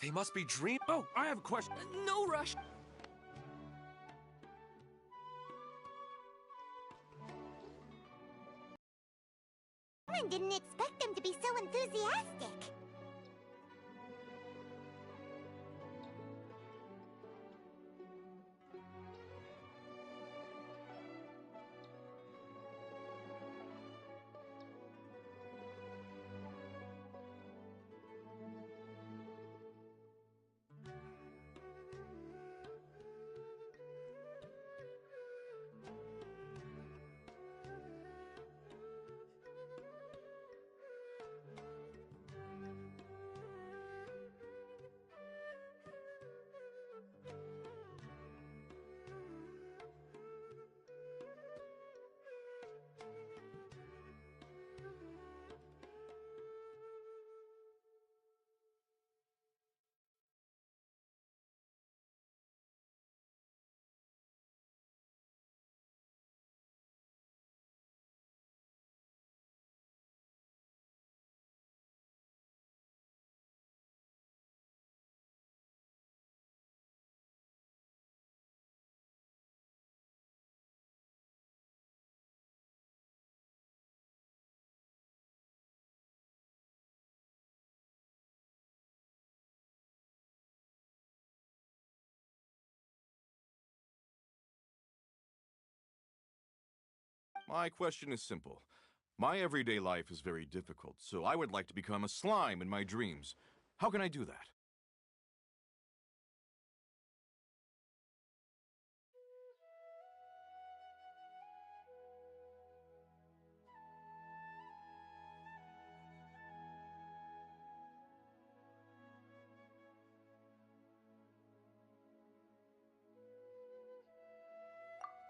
They must be dream. Oh, I have a question. No rush. I didn't expect them to be so enthusiastic. My question is simple. My everyday life is very difficult, so I would like to become a slime in my dreams. How can I do that?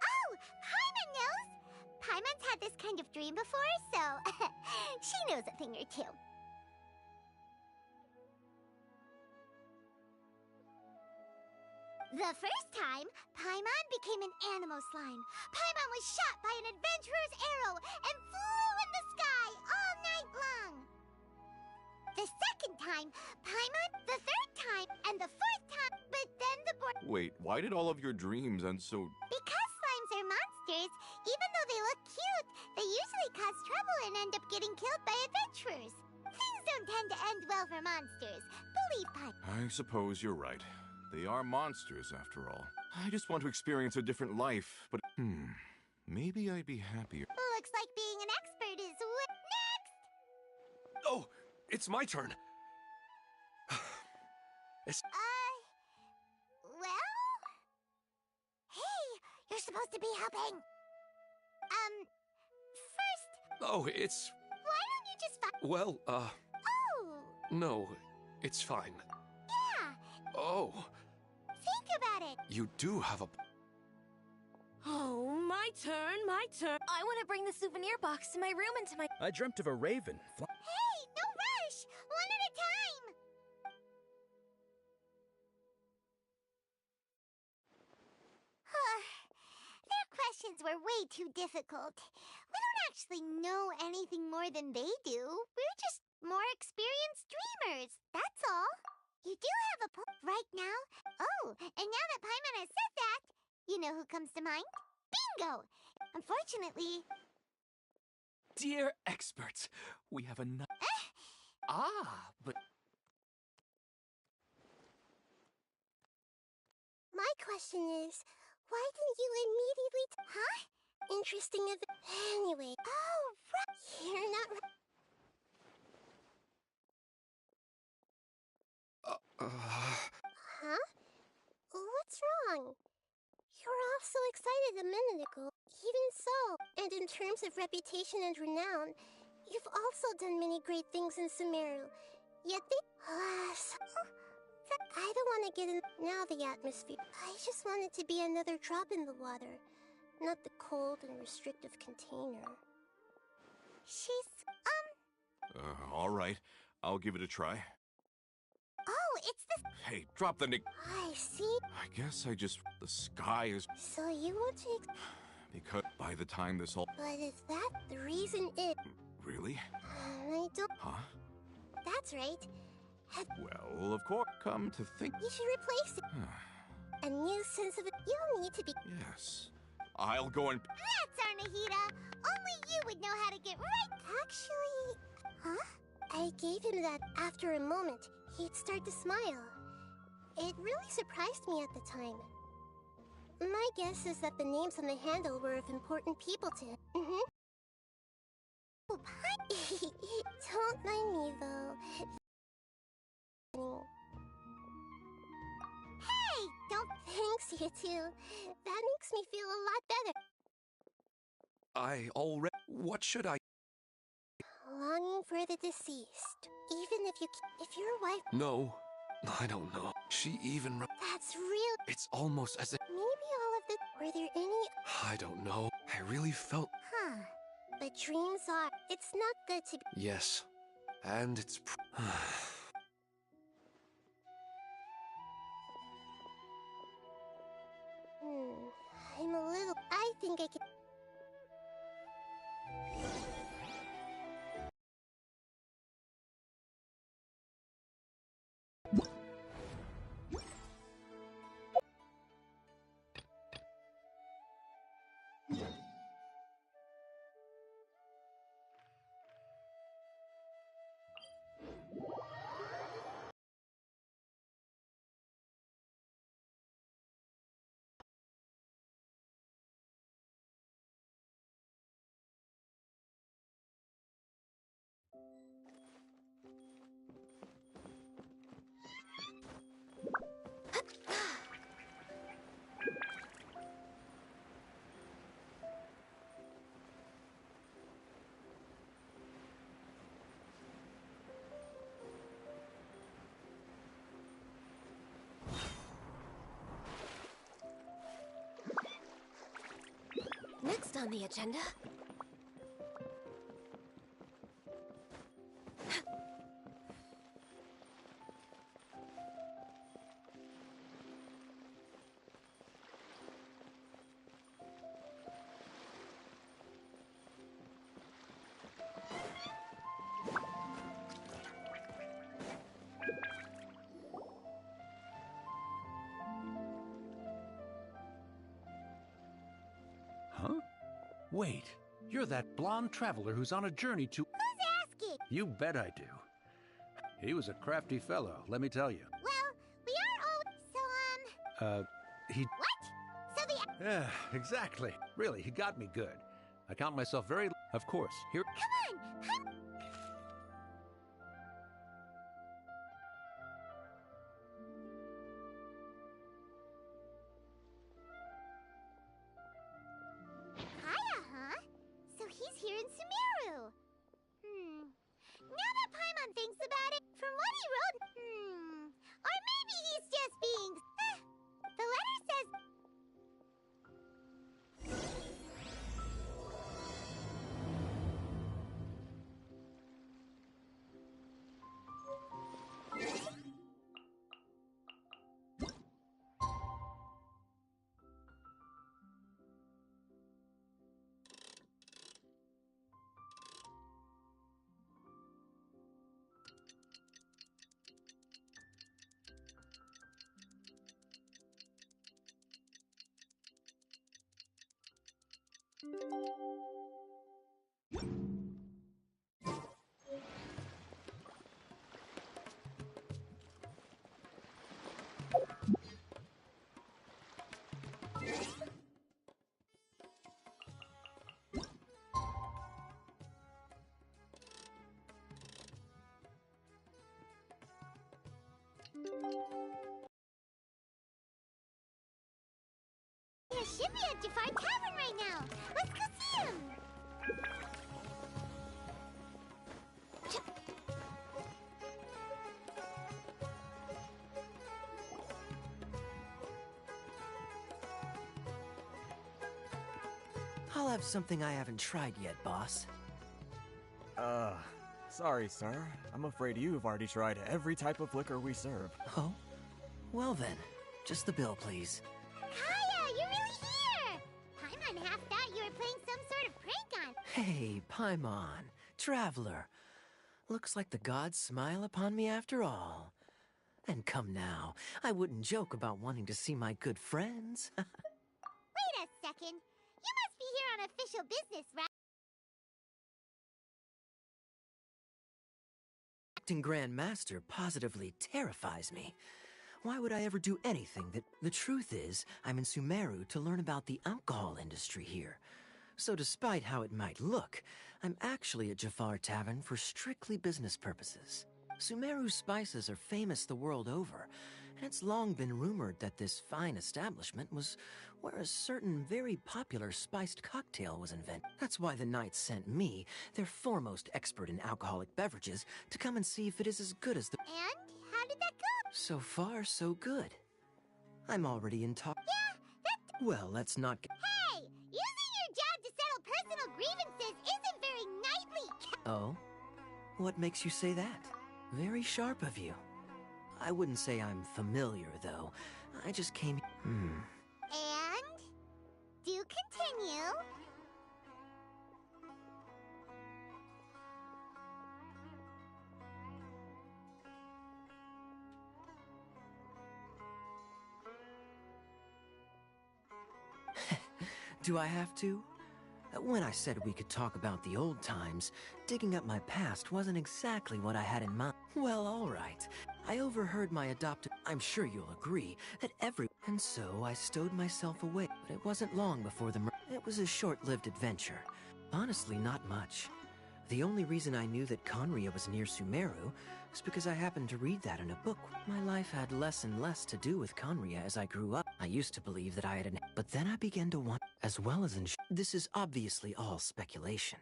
Oh, Paimon knows! Paimon's had this kind of dream before, so she knows a thing or two. The first time, Paimon became an animal slime. Paimon was shot by an adventurer's arrow and flew in the sky all night long. The second time, Paimon, the third time, and the fourth time, but then the boy... Wait, why did all of your dreams end so... Because slimes are monsters, even though they look cute, they usually cause trouble and end up getting killed by adventurers. Things don't tend to end well for monsters. Believe Paimon. I suppose you're right. They are monsters, after all. I just want to experience a different life, but... Maybe I'd be happier. Looks like being an expert is next! Oh, it's my turn. Well? Hey, you're supposed to be helping. First, Oh, it's... why don't you just Well, Oh! no, it's fine. Yeah, Oh, think about it. you do have a... Oh, my turn, my turn. I want to bring the souvenir box to my room and to my... I dreamt of a raven. Hey, no rush! One at a time! Their questions were way too difficult. We don't actually know anything more than they do. We're just more experienced dreamers, that's all. You do have a point right now. Oh, and now that Paimon has said that, you know who comes to mind? Bingo! Unfortunately... Dear experts, we have enough... but... My question is, why didn't you immediately... Huh? Interesting Anyway... Oh, right. You're not... Huh? What's wrong? You were all so excited a minute ago. Even so, and in terms of reputation and renown, you've also done many great things in Sumeru. Yet they... I don't want to get in now the atmosphere. I just want it to be another drop in the water, not the cold and restrictive container. She's, All right. I'll give it a try. Oh, it's the... Hey, drop the nick... I see. I guess I just... The sky is... So you want to... Because by the time this all... But is that the reason it... Really? I don't... Huh? That's right. Well, of course. Come to think. You should replace it. A new sense of it. You'll need to be. Yes. I'll go and. That's Arnahita. Only you would know how to get right. Actually, huh? I gave him that. After a moment, he'd start to smile. It really surprised me at the time. My guess is that the names on the handle were of important people to him. Oh, don't mind me, though. Hey, don't. Thanks, you two. That makes me feel a lot better. I already... What should I... Longing for the deceased. Even if your wife... No, I don't know. She even... That's real. It's almost as if... Maybe all of the... Were there any... I don't know. I really felt... Huh. But dreams are... It's not good to be... Yes. And it's... I'm a little... I think I can... Next on the agenda. Huh? Wait, you're that blonde traveler who's on a journey to... Who's asking? You bet I do. He was a crafty fellow, let me tell you. Well, we are all... So, He... What? So the... Yeah, exactly. Really, he got me good. I count myself very... Of course, here... Come on! Come... Kaya, huh? So he's here in Sumeru. Now that Paimon thinks about it, from what he wrote... Or maybe he's just being... The letter says... There should be a Jafar Tavern right now. Let's go see him. I'll have something I haven't tried yet, boss. Sorry, sir. I'm afraid you've already tried every type of liquor we serve. Oh? Well then, just the bill, please. Kaya, you're really here. Paimon half thought you were playing some sort of prank on... Hey, Paimon, Traveler. Looks like the gods smile upon me after all. And come now, I wouldn't joke about wanting to see my good friends. Wait a second. You must be here on official business, right? Acting Grand Master positively terrifies me. Why would I ever do anything that... The truth is, I'm in Sumeru to learn about the alcohol industry here. So despite how it might look, I'm actually at Jafar Tavern for strictly business purposes. Sumeru's spices are famous the world over, and it's long been rumored that this fine establishment was where a certain very popular spiced cocktail was invented. That's why the Knights sent me, their foremost expert in alcoholic beverages, to come and see if it is as good as the... And how did that go? So far, so good. I'm already in talk... Yeah, that... Well, let's not get... Hey! Using your job to settle personal grievances isn't very knightly. Oh? What makes you say that? Very sharp of you. I wouldn't say I'm familiar, though. I just came... And? Do continue. Do I have to? When I said we could talk about the old times, digging up my past wasn't exactly what I had in mind. Well, all right. I overheard my adopted... I'm sure you'll agree that every... And so I stowed myself away. But it wasn't long before the... It was a short-lived adventure. Honestly, not much. The only reason I knew that Conria was near Sumeru is because I happened to read that in a book. My life had less and less to do with Conria as I grew up. I used to believe that I had an... But then I began to want... As well as in... This is obviously all speculation.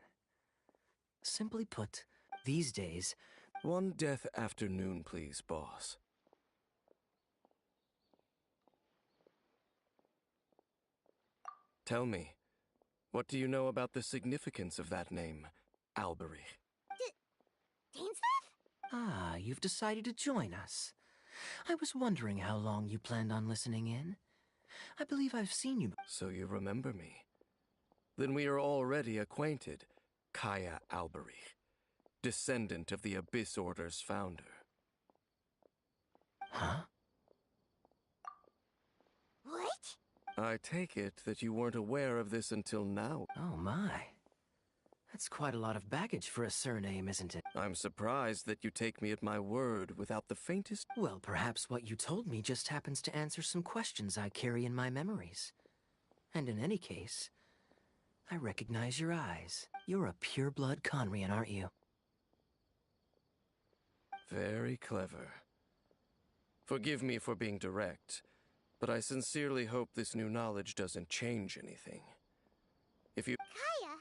Simply put, these days... One death afternoon, please, boss. Tell me, what do you know about the significance of that name, Alberich? Dainsleif? Ah, you've decided to join us. I was wondering how long you planned on listening in. I believe I've seen you... So you remember me. Then we are already acquainted, Kaya Alberich, descendant of the Abyss Order's founder. Huh? What? I take it that you weren't aware of this until now. Oh my. That's quite a lot of baggage for a surname, isn't it? I'm surprised that you take me at my word without the faintest... Well, perhaps what you told me just happens to answer some questions I carry in my memories. And in any case, I recognize your eyes. You're a pure-blood Conrian, aren't you? Very clever. Forgive me for being direct, but I sincerely hope this new knowledge doesn't change anything. If you... Kaya?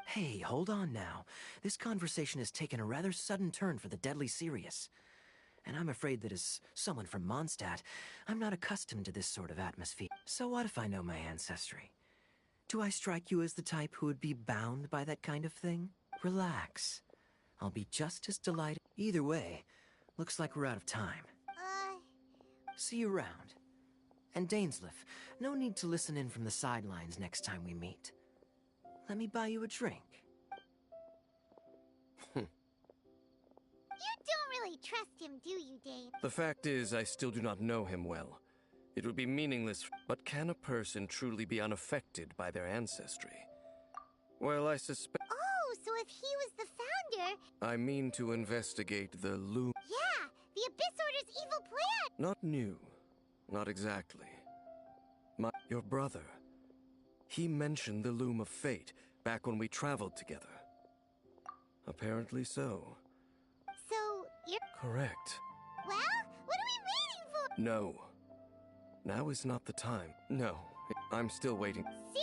Hey, hold on now. This conversation has taken a rather sudden turn for the deadly serious. And I'm afraid that as someone from Mondstadt, I'm not accustomed to this sort of atmosphere. So what if I know my ancestry? Do I strike you as the type who would be bound by that kind of thing? Relax. I'll be just as delighted. Either way, looks like we're out of time. See you around. And Dainsleif, no need to listen in from the sidelines next time we meet. Let me buy you a drink. You don't really trust him, do you, Dane? The fact is, I still do not know him well. It would be meaningless, but can a person truly be unaffected by their ancestry? Well, I suspect... Oh, so if he was the founder... I mean to investigate the loom... Yeah, the Abyss Order's evil plan! Not new. Not exactly. Your brother. He mentioned the Loom of Fate back when we traveled together. Apparently so. So, you're... Correct. Well, what are we waiting for? No. Now is not the time. No, I'm still waiting. Seriously?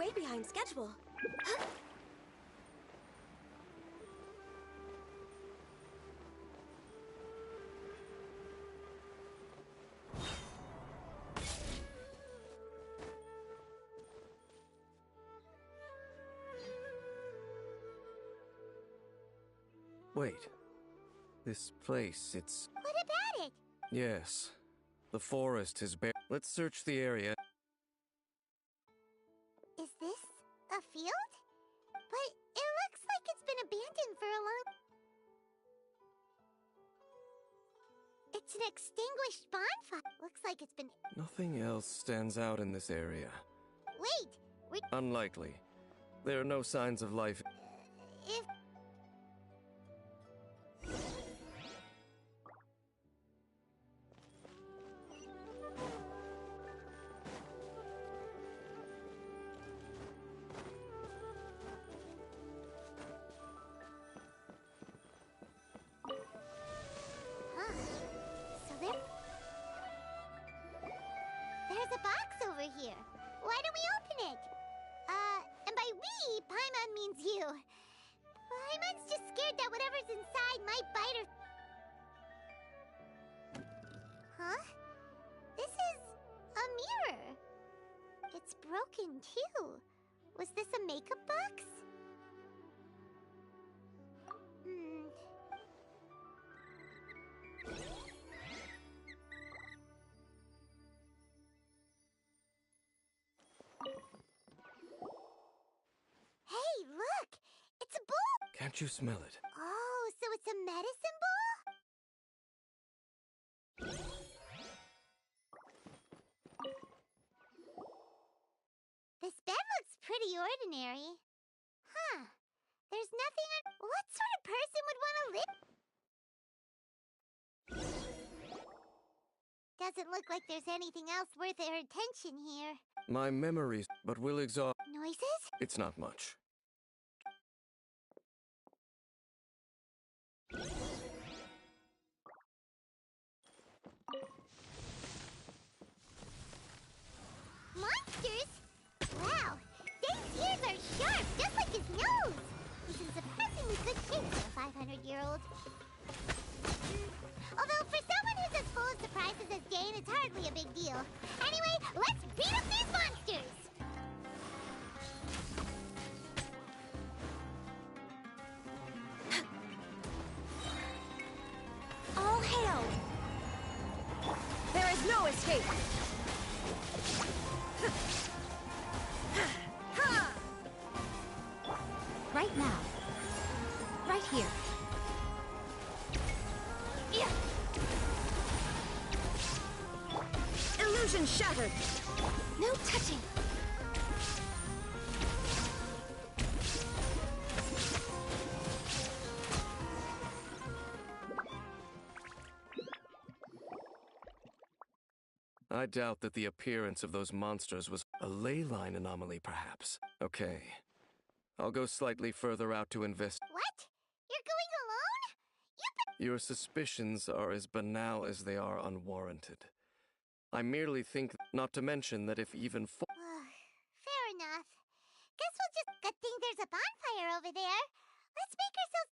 way behind schedule. Huh? Wait. This place, it's... What about it? Yes. The forest is bare. Let's search the area. Is this a field? But it looks like it's been abandoned for a long... It's an extinguished bonfire. Looks like it's been... Nothing else stands out in this area. Wait, Unlikely. There are no signs of life. if... Huh. So there's a box over here. Why don't we open it? And by we, Paimon means you. Paimon's just scared that whatever's inside might bite her. Huh? This is a mirror. It's broken too. Was this a makeup box? Hey, look! It's a bowl! Can't you smell it? Oh, so it's a medicine bowl? This bed looks pretty ordinary. Huh. There's nothing on... What sort of person would want to live? Doesn't look like there's anything else worth their attention here. My memories, but we'll exhaust... Noises? It's not much. Monsters? Wow, Dave's ears are sharp, just like his nose. He's in surprisingly good shape for a 500-year-old. Although for someone who's as full of surprises as Dane, it's hardly a big deal. Anyway, let's beat up these monsters! All hail! There is no escape! Right now. Right here. Yeah. Illusion shattered! No touching! I doubt that the appearance of those monsters was a ley line anomaly, perhaps. Okay. I'll go slightly further out to invest. What? You're going alone? Your suspicions are as banal as they are unwarranted. I merely think, not to mention that if even Fair enough. Guess we'll just... Good thing there's a bonfire over there. Let's make ourselves...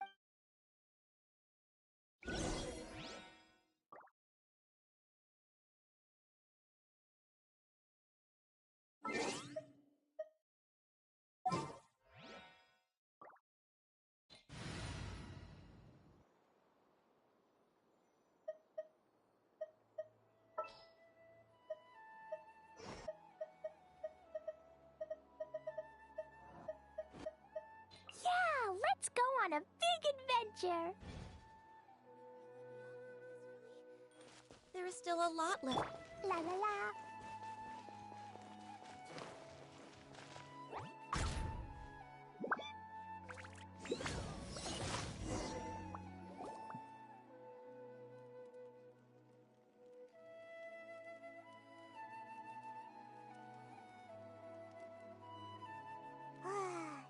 Yeah, let's go on a big adventure! There is still a lot left. La la la.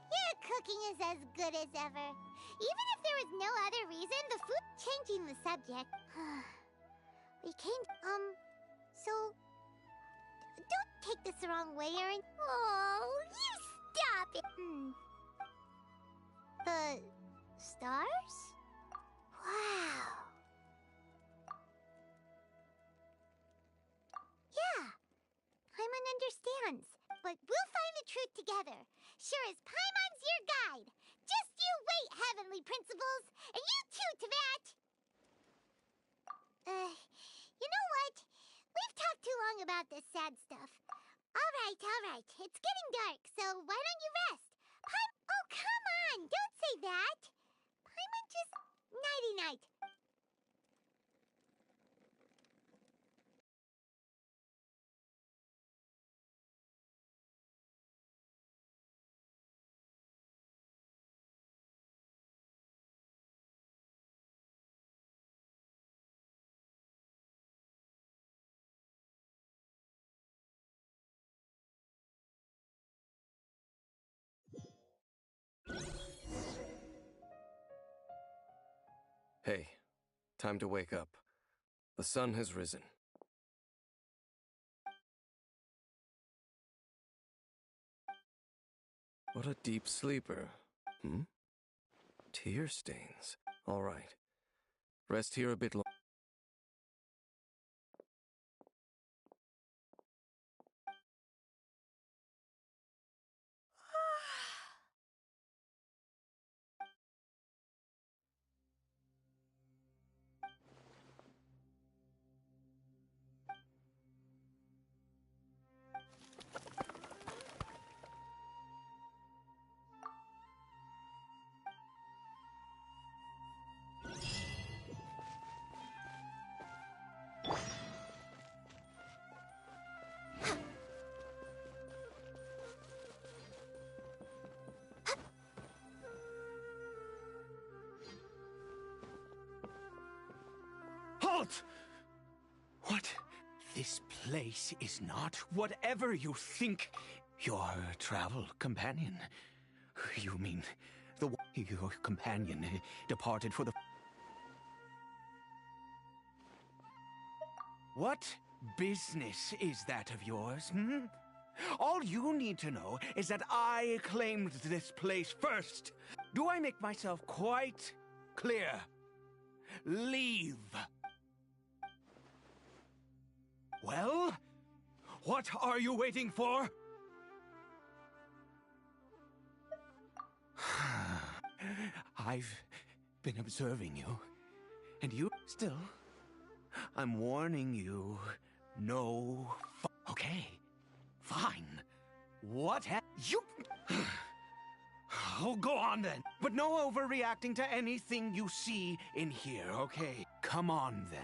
Your cooking is as good as ever. Even if there was no other reason, the food... Changing the subject. We came... So... Don't take this the wrong way, Erin. Oh, you happy. The stars? Wow. Yeah, Paimon understands. But we'll find the truth together. Sure as Paimon's your guide. Just you wait, Heavenly Principles. And you too, Teyvat. You know what? We've talked too long about this sad stuff. All right. It's getting dark, so why don't you rest? Oh, come on! Don't say that! Paimon just... Nighty-night. Hey, time to wake up. The sun has risen. What a deep sleeper. Tear stains. All right. Rest here a bit longer. Halt! What? This place is not whatever you think. Your travel companion. You mean your companion departed for the... What business is that of yours, All you need to know is that I claimed this place first. Do I make myself quite clear? Leave. Well, what are you waiting for? I've been observing you, and you still. I'm warning you. No. Okay, fine. What you? Oh, go on then. But no overreacting to anything you see in here, okay? Come on then.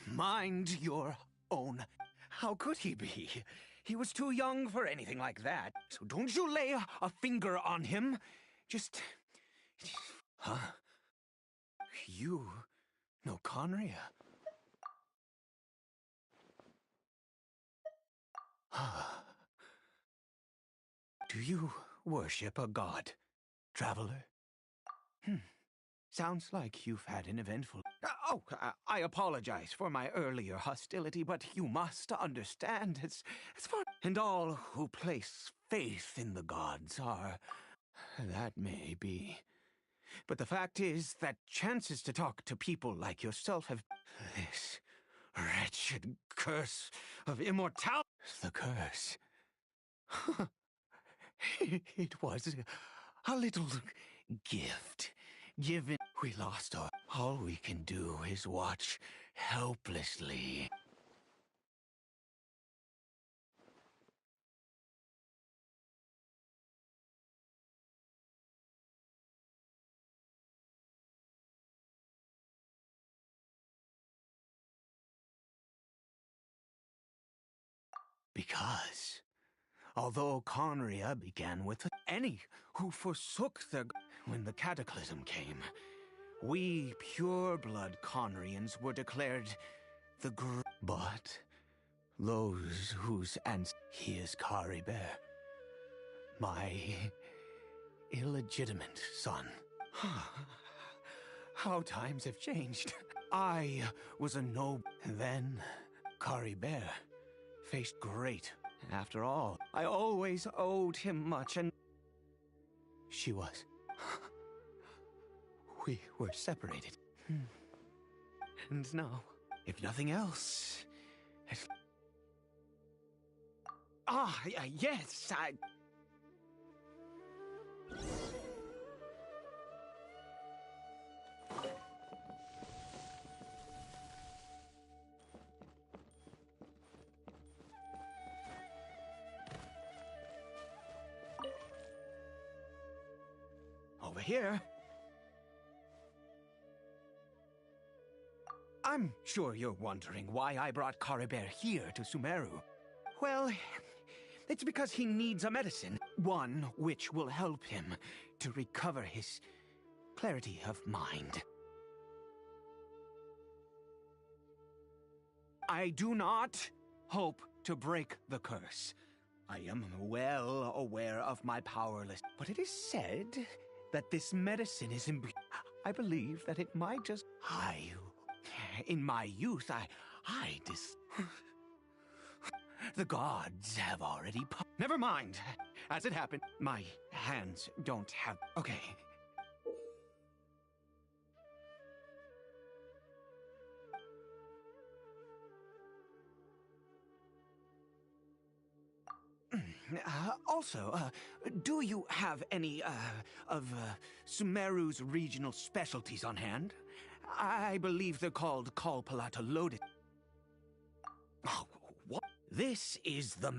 Mind your own. How could he be? He was too young for anything like that. So don't you lay a finger on him. Just... Huh? You know Conria? Do you worship a god, traveler? Sounds like you've had an eventful... I apologize for my earlier hostility, but you must understand, it's far... And all who place faith in the gods are... That may be. But the fact is that chances to talk to people like yourself have... This wretched curse of immortality... The curse... It was a little gift given. We lost all we can do is watch helplessly. Because although Conria began with any who forsook their... When the cataclysm came, we pure-blood Conrians were declared the But those whose he is Caribert. my illegitimate son. How times have changed. I was a noble. Then, Caribert faced great. After all, I always owed him much, and she was. We were separated. And now, if nothing else... yes, over here. I'm sure you're wondering why I brought Caribert here to Sumeru. Well, it's because he needs a medicine. One which will help him to recover his clarity of mind. I do not hope to break the curse. I am well aware of my powerlessness, but it is said that this medicine is I believe that it might just... In my youth, The gods have already... Never mind. As it happened, my hands don't have... Okay. Also, do you have any, of Sumeru's regional specialties on hand? I believe they're called Kalpalata Loaded. Oh, what? This is the...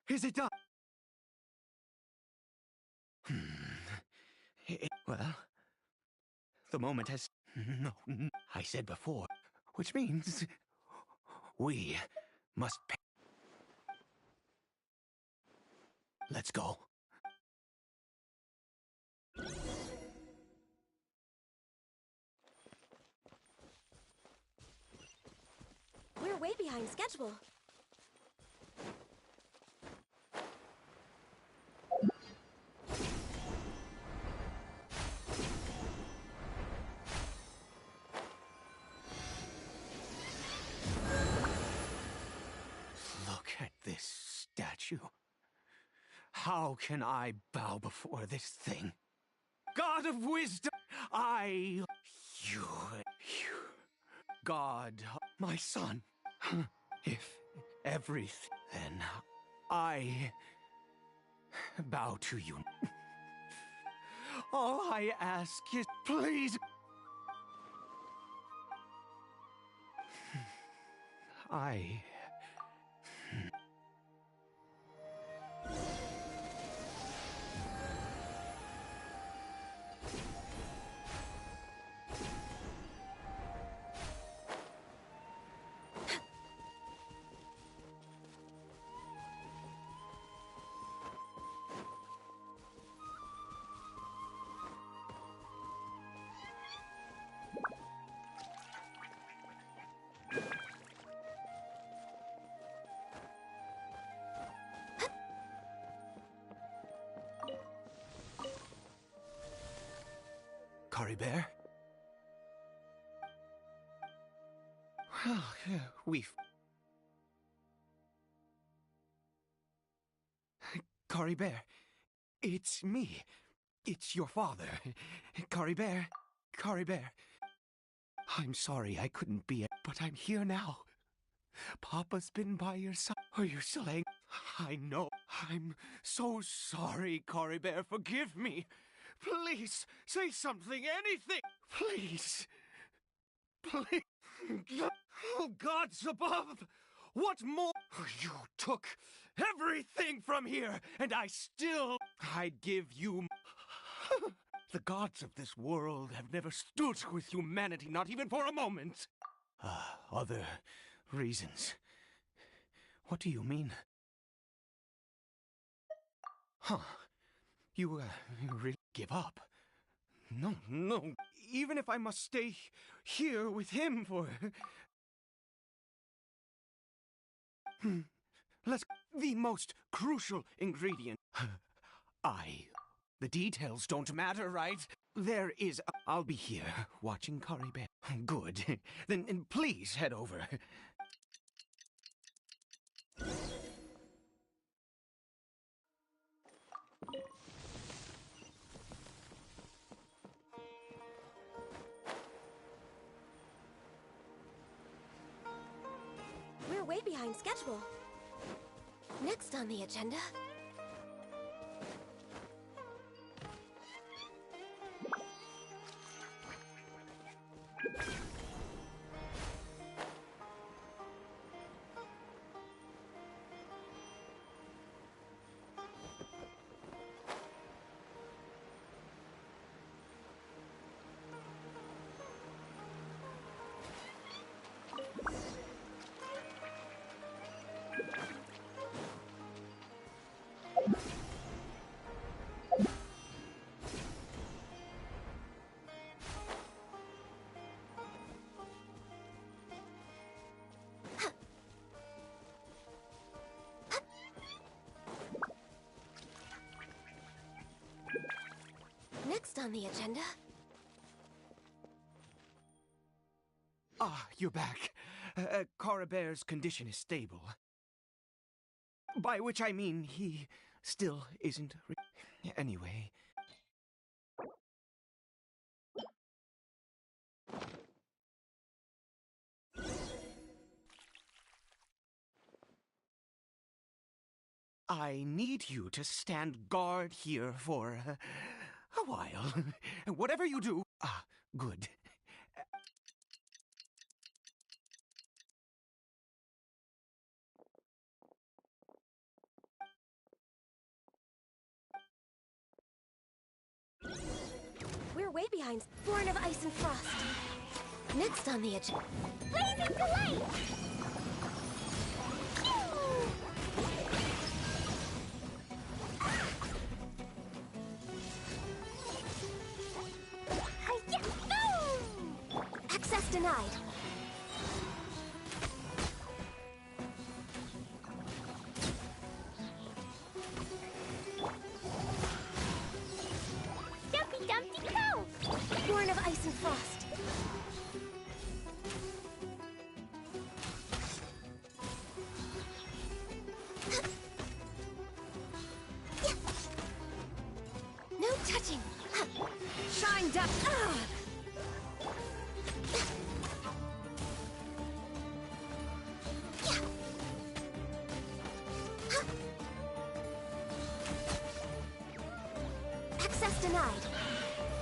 Is it done? Well, the moment has... No, I said before, which means we must pay. Let's go. We're way behind schedule. Look at this statue. How can I bow before this thing? God of wisdom, you, God, my son. If everything, then I bow to you. All I ask is, please. Caribert? Well, we've... Caribert, it's me. It's your father. Caribert, I'm sorry I couldn't be, but I'm here now. Papa's been by your side. Are you still angry? I know. I'm so sorry, Caribert. Forgive me. Please, say something, anything! Please! Please! Oh, gods above! What more? You took everything from here, and I'd give you... The gods of this world have never stood with humanity, not even for a moment. Other reasons. What do you mean? Huh. You really give up? No, no. Even if I must stay here with him for... Let's... The most crucial ingredient. The details don't matter, right? There is... I'll be here, watching Kari Bear. Good. Then please head over. We're way behind schedule. Next on the agenda... Next on the agenda... You're back. Kara Bear's condition is stable. By which I mean he still isn't... Anyway... I need you to stand guard here for a while. Whatever you do... good. We're way behind. Born of Ice and Frost. Next on the agenda... Blazing Delight! Access denied. Dumpy Dumpty Go! Born of Ice and Frost. No touching. Shine down. Access denied.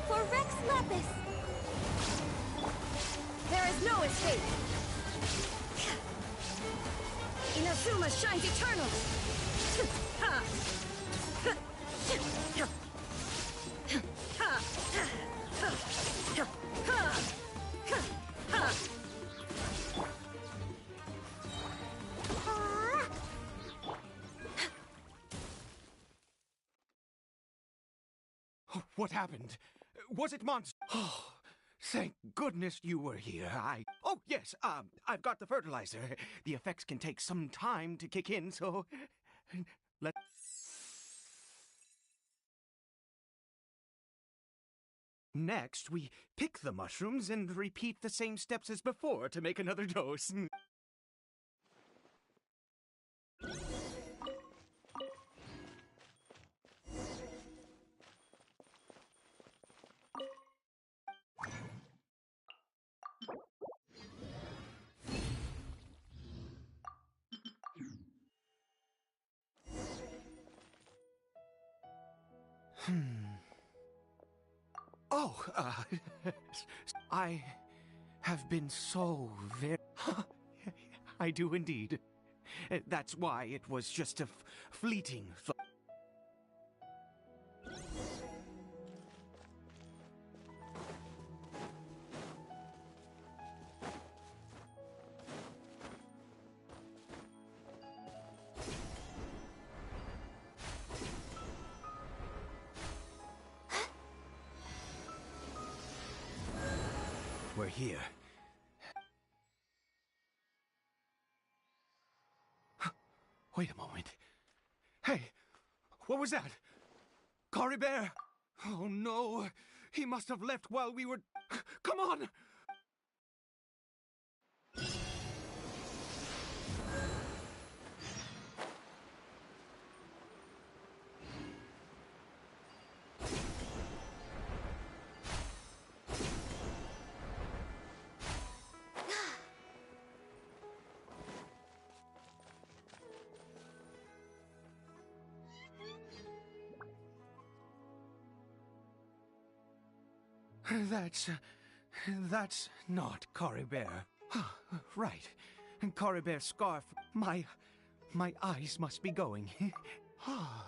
For Rex Lapis. There is no escape. Inazuma shines eternal. What happened? Was it monster? Oh, thank goodness you were here. Oh, yes, I've got the fertilizer. The effects can take some time to kick in, so... Next, we pick the mushrooms and repeat the same steps as before to make another dose. Oh, I have been so very... I do indeed. That's why it was just a fleeting thought. we're here. Wait a moment. Hey, what was that? Cory Bear! Oh no, he must have left while we were... Come on! That's not Cory Bear. Right. Cory Bear's scarf. My eyes must be going. Ah,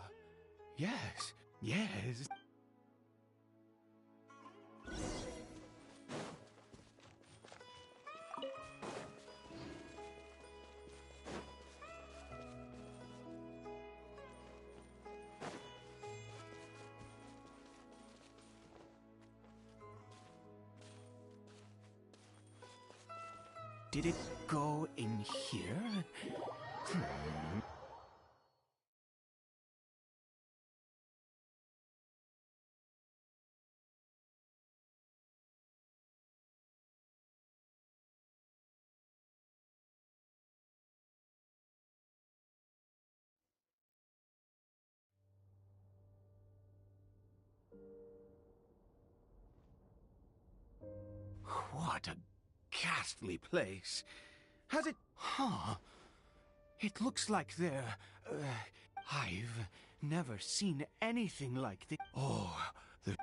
yes, yes. Did it go in here? What a ghastly place. Has it... Huh. It looks like there... I've never seen anything like this. Oh, the...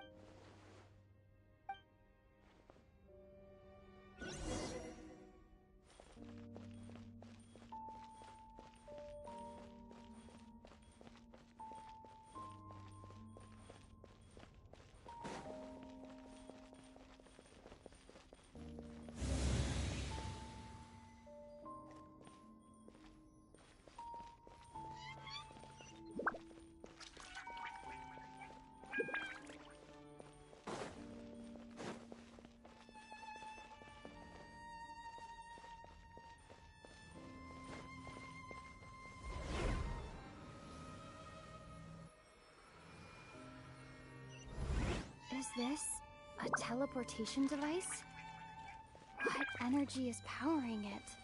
Is this a teleportation device? What energy is powering it?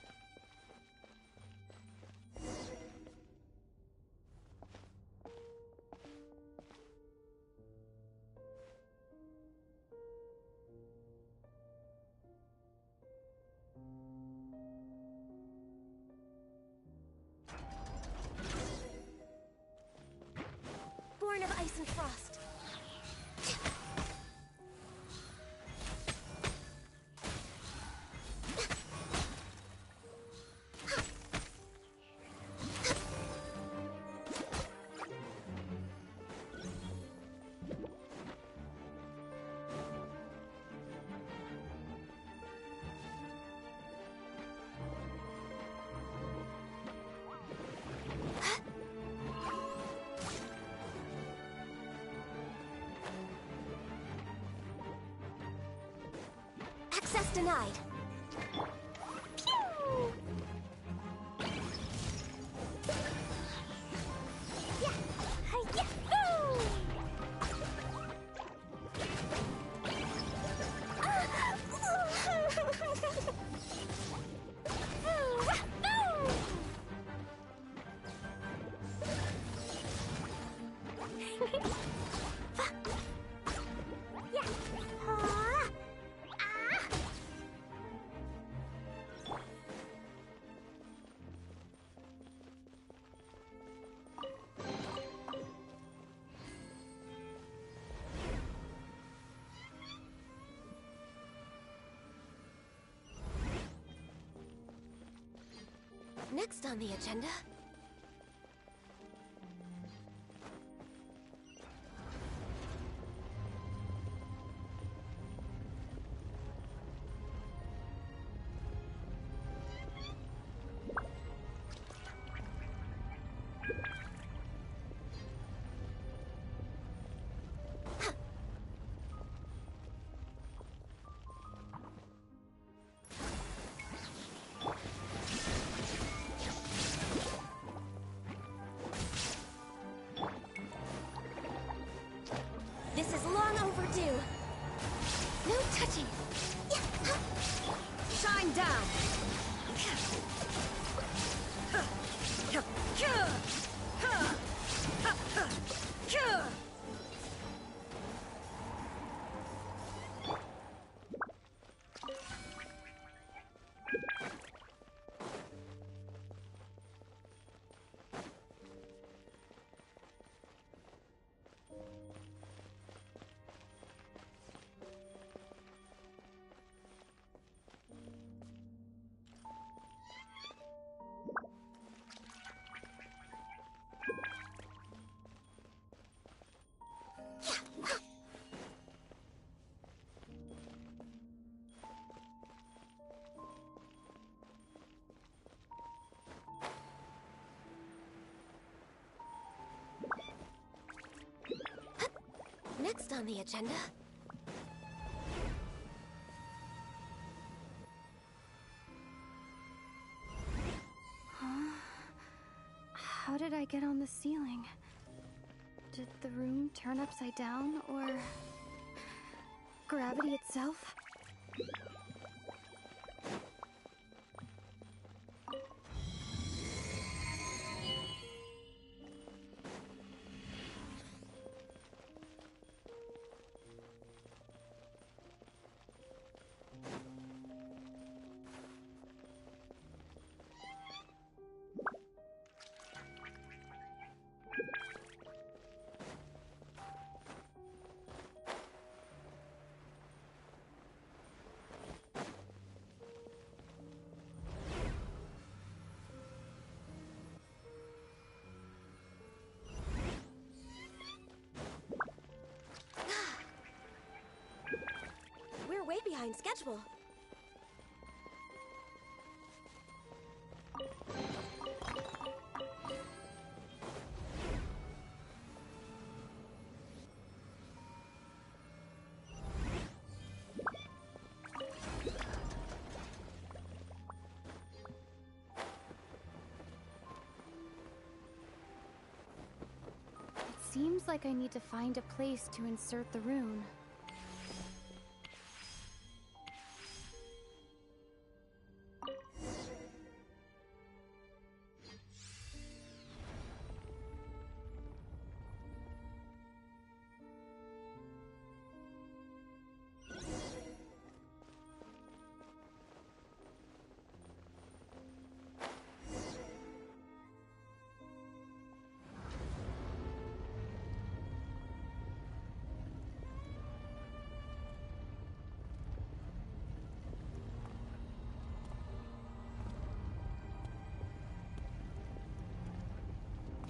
Born of ice and frost. Access denied. Pew! Yeah! Hi-ya! Ooh! Ah! Ooh! Ooh! Yeah! Ah! Ah! Next on the agenda... touching. Shine down. Next on the agenda... Huh? How did I get on the ceiling? Did the room turn upside down, or... gravity itself? We're way behind schedule. It seems like I need to find a place to insert the rune.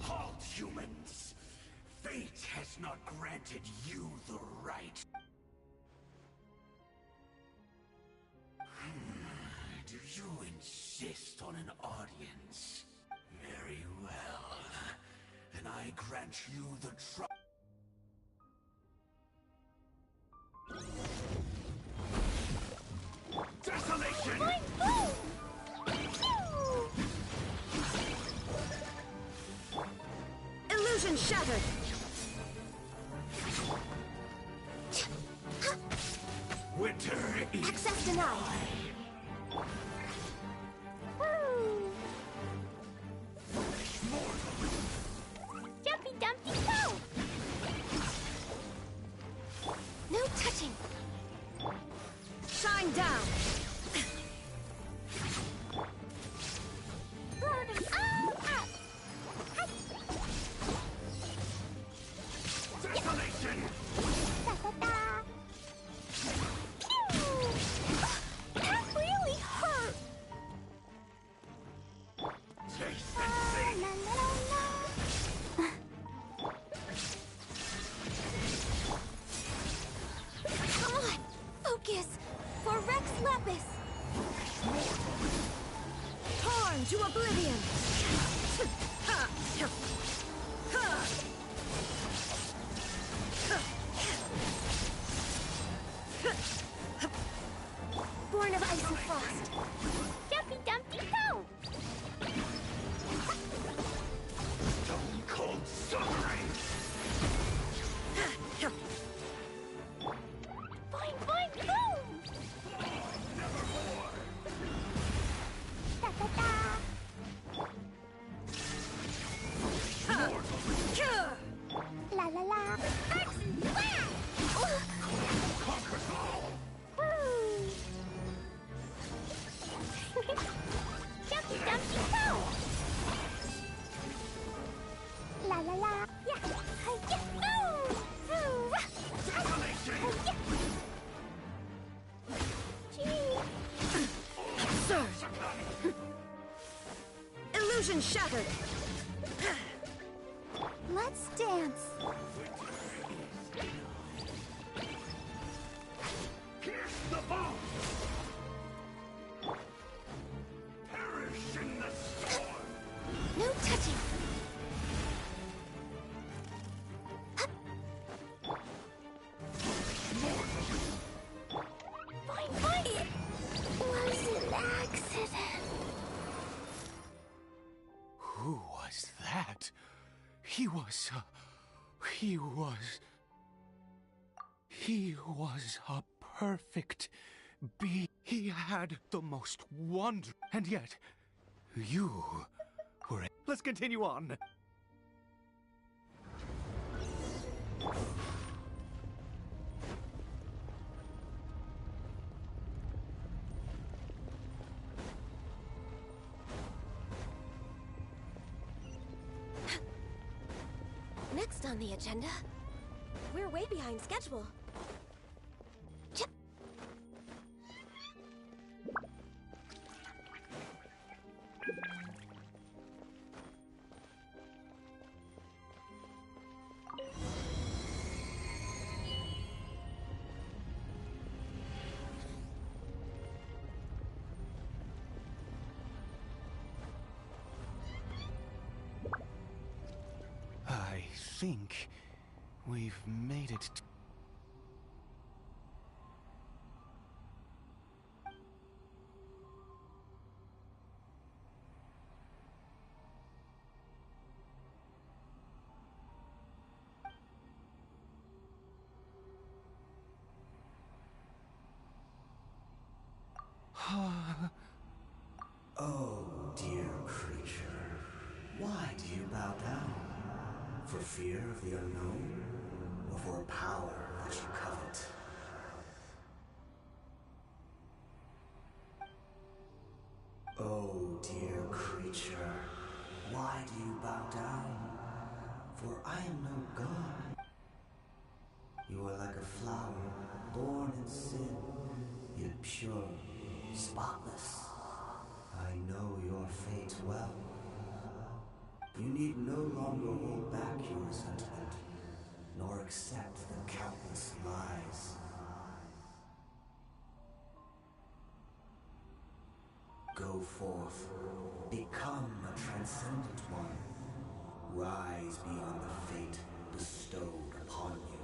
Halt, humans! Fate has not granted you the right. Do you insist on an audience? Very well. Then I grant you the Desolation! Illusion shattered! Winter is... Access denied! Jumpy Dumpty Go! No touching! Shine down! Burn them all up! Desolation! Da-da-da! Pew! That really hurt! Taste and see! La, la, la, la. Come on! Focus! For Rex Lapis! Torn to oblivion! Born of ice and frost! Jumpy Dumpty Go! Stone cold suffering! Boing, boing, boom! La la la. X square! Jumpy dumpy go! La la la. Yeah. Hi-ya. Ooh. Hi-ya. Gee. Surge! Illusion shattered! Let's dance. Pierce the bone! Perish in the storm! No touching. Boing, boing. Was an accident. Who was that? He was a perfect being. He had the most wonder, and yet you were. Let's continue on. Next on the agenda, we're way behind schedule. I think we've made it. Oh, dear creature, why do you bow down? For fear of the unknown, or for a power that you covet? Oh, dear creature, why do you bow down? For I am no god. You are like a flower, born in sin, yet pure, spotless. I know your fate well. You need no longer hold back your resentment, nor accept the countless lies. Go forth, become a transcendent one. Rise beyond the fate bestowed upon you.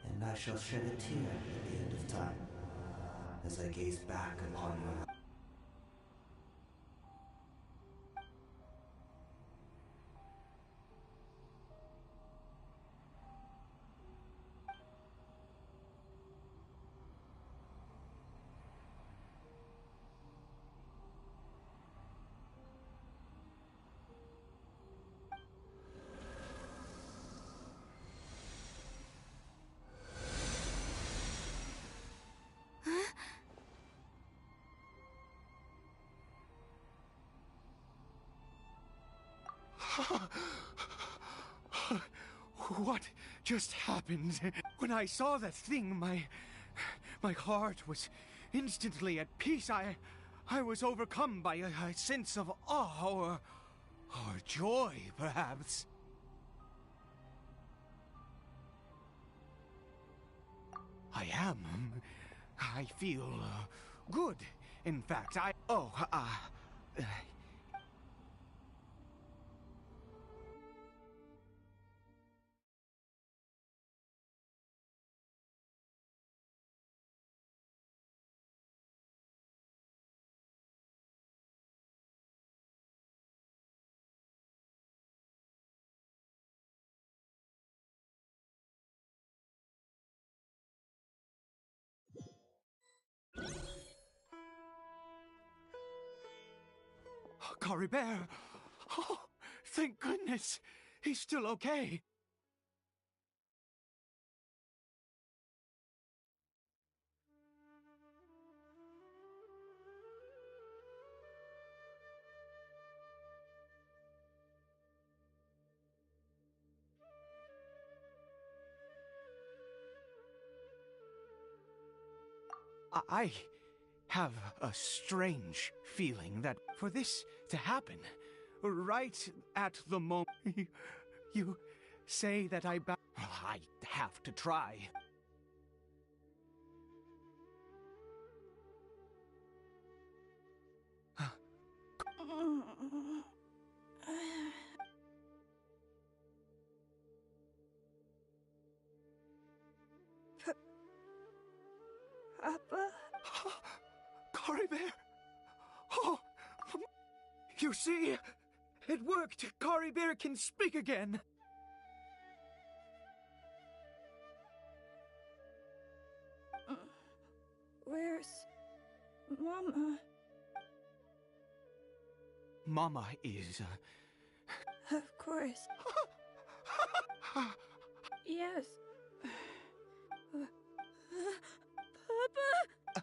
And I shall shed a tear at the end of time, as I gaze back upon your life. What just happened? When I saw that thing, my heart was instantly at peace. I was overcome by a sense of awe or joy, perhaps. I am. I feel good. In fact, Cory Bear! Oh, thank goodness! He's still okay. I have a strange feeling that for this to happen, right at the moment you say that I have to try. Papa? Cory Bear! Oh! You see? It worked! Cory Bear can speak again! Where's Mama? Mama is, Of course. Yes.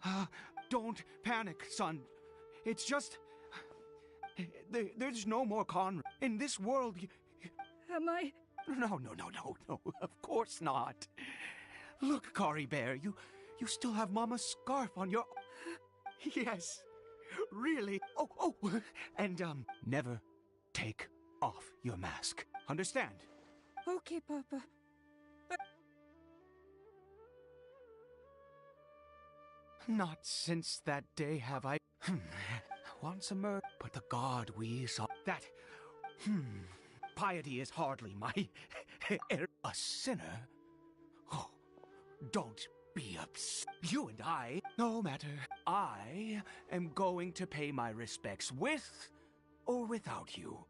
Papa? Don't panic, son. It's just... There's no more Conrad. In this world, Am I? No, of course not. Look, Cory Bear, you still have Mama's scarf on your... Yes, really. Oh, and, never take off your mask. Understand? Okay, Papa. Not since that day have I... Once emerged, but the god we saw... That... Piety is hardly my... A sinner? Oh, don't be upset. You and I, no matter. I am going to pay my respects with or without you.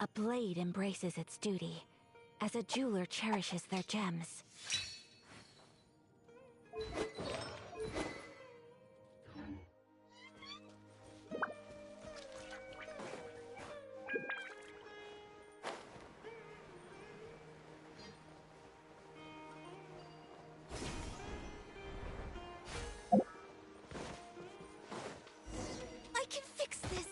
A blade embraces its duty, as a jeweler cherishes their gems. I can fix this!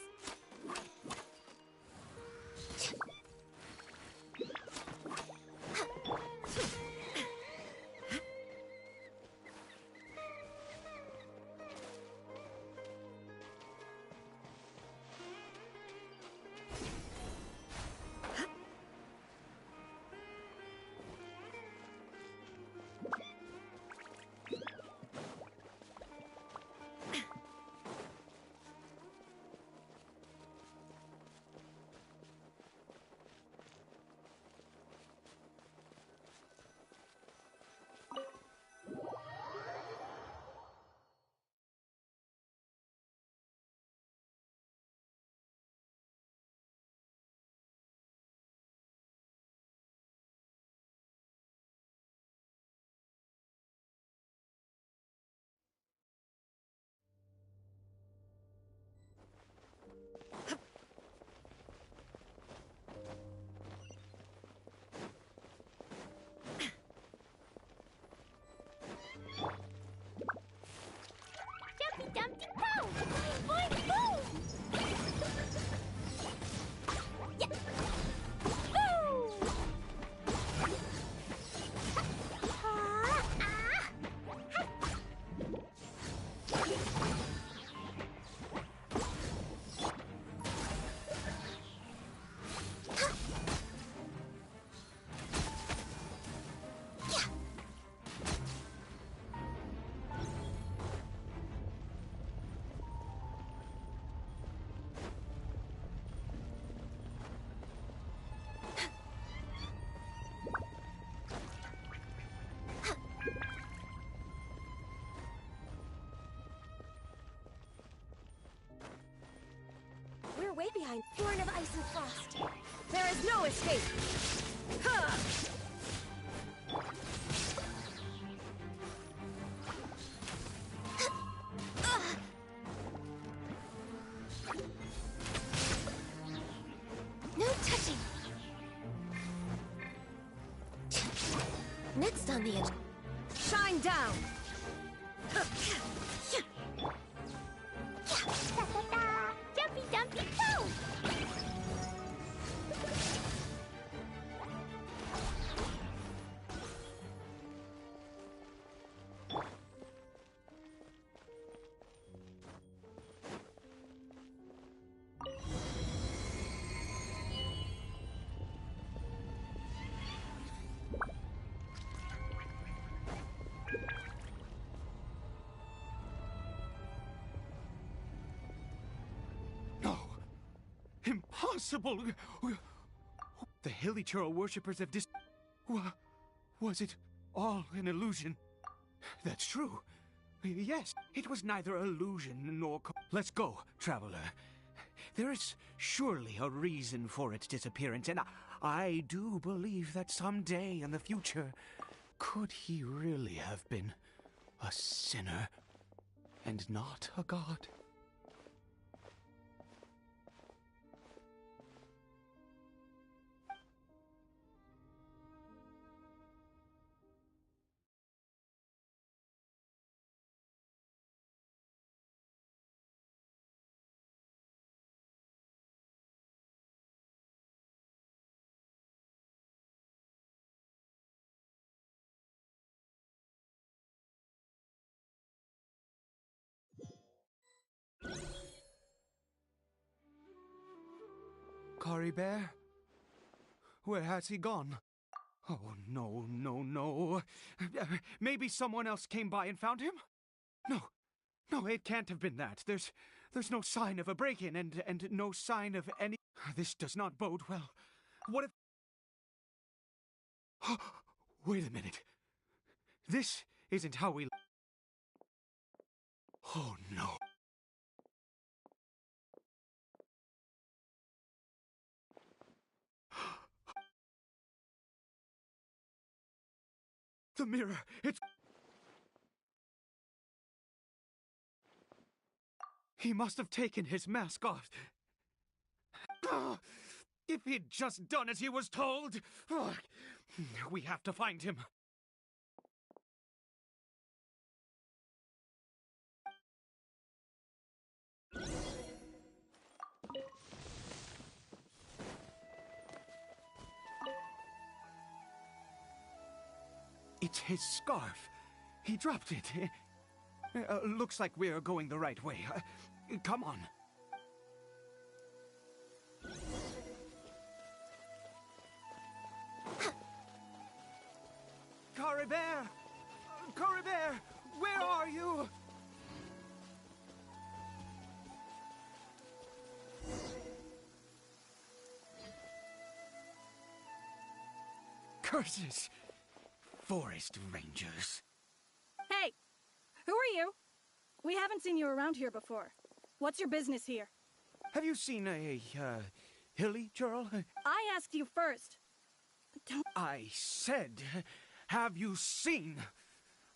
behind. Born of ice and frost. There is no escape. Ha! No touching. Next on the edge. Shine down. Jumpy dumpy go! No. Impossible! The Hilichurl worshippers have Was it all an illusion? That's true. Yes, it was neither illusion nor Let's go, traveler. There is surely a reason for its disappearance, and I do believe that someday in the future, could he really have been a sinner and not a god? Cory Bear? Where has he gone? Oh, no, no, no. Maybe someone else came by and found him? No, it can't have been that. There's no sign of a break-in and no sign of any... This does not bode well. What if... Wait a minute. This isn't how we... Oh, no. The mirror, it's... He must have taken his mask off. If he'd just done as he was told! We have to find him. It's his scarf. He dropped it. Looks like we're going the right way. Come on. Cory Bear! Cory Bear! Where are you? Curses! Forest Rangers. Hey! Who are you? We haven't seen you around here before. What's your business here? Have you seen a, Hilichurl? I asked you first. Don't... I said, have you seen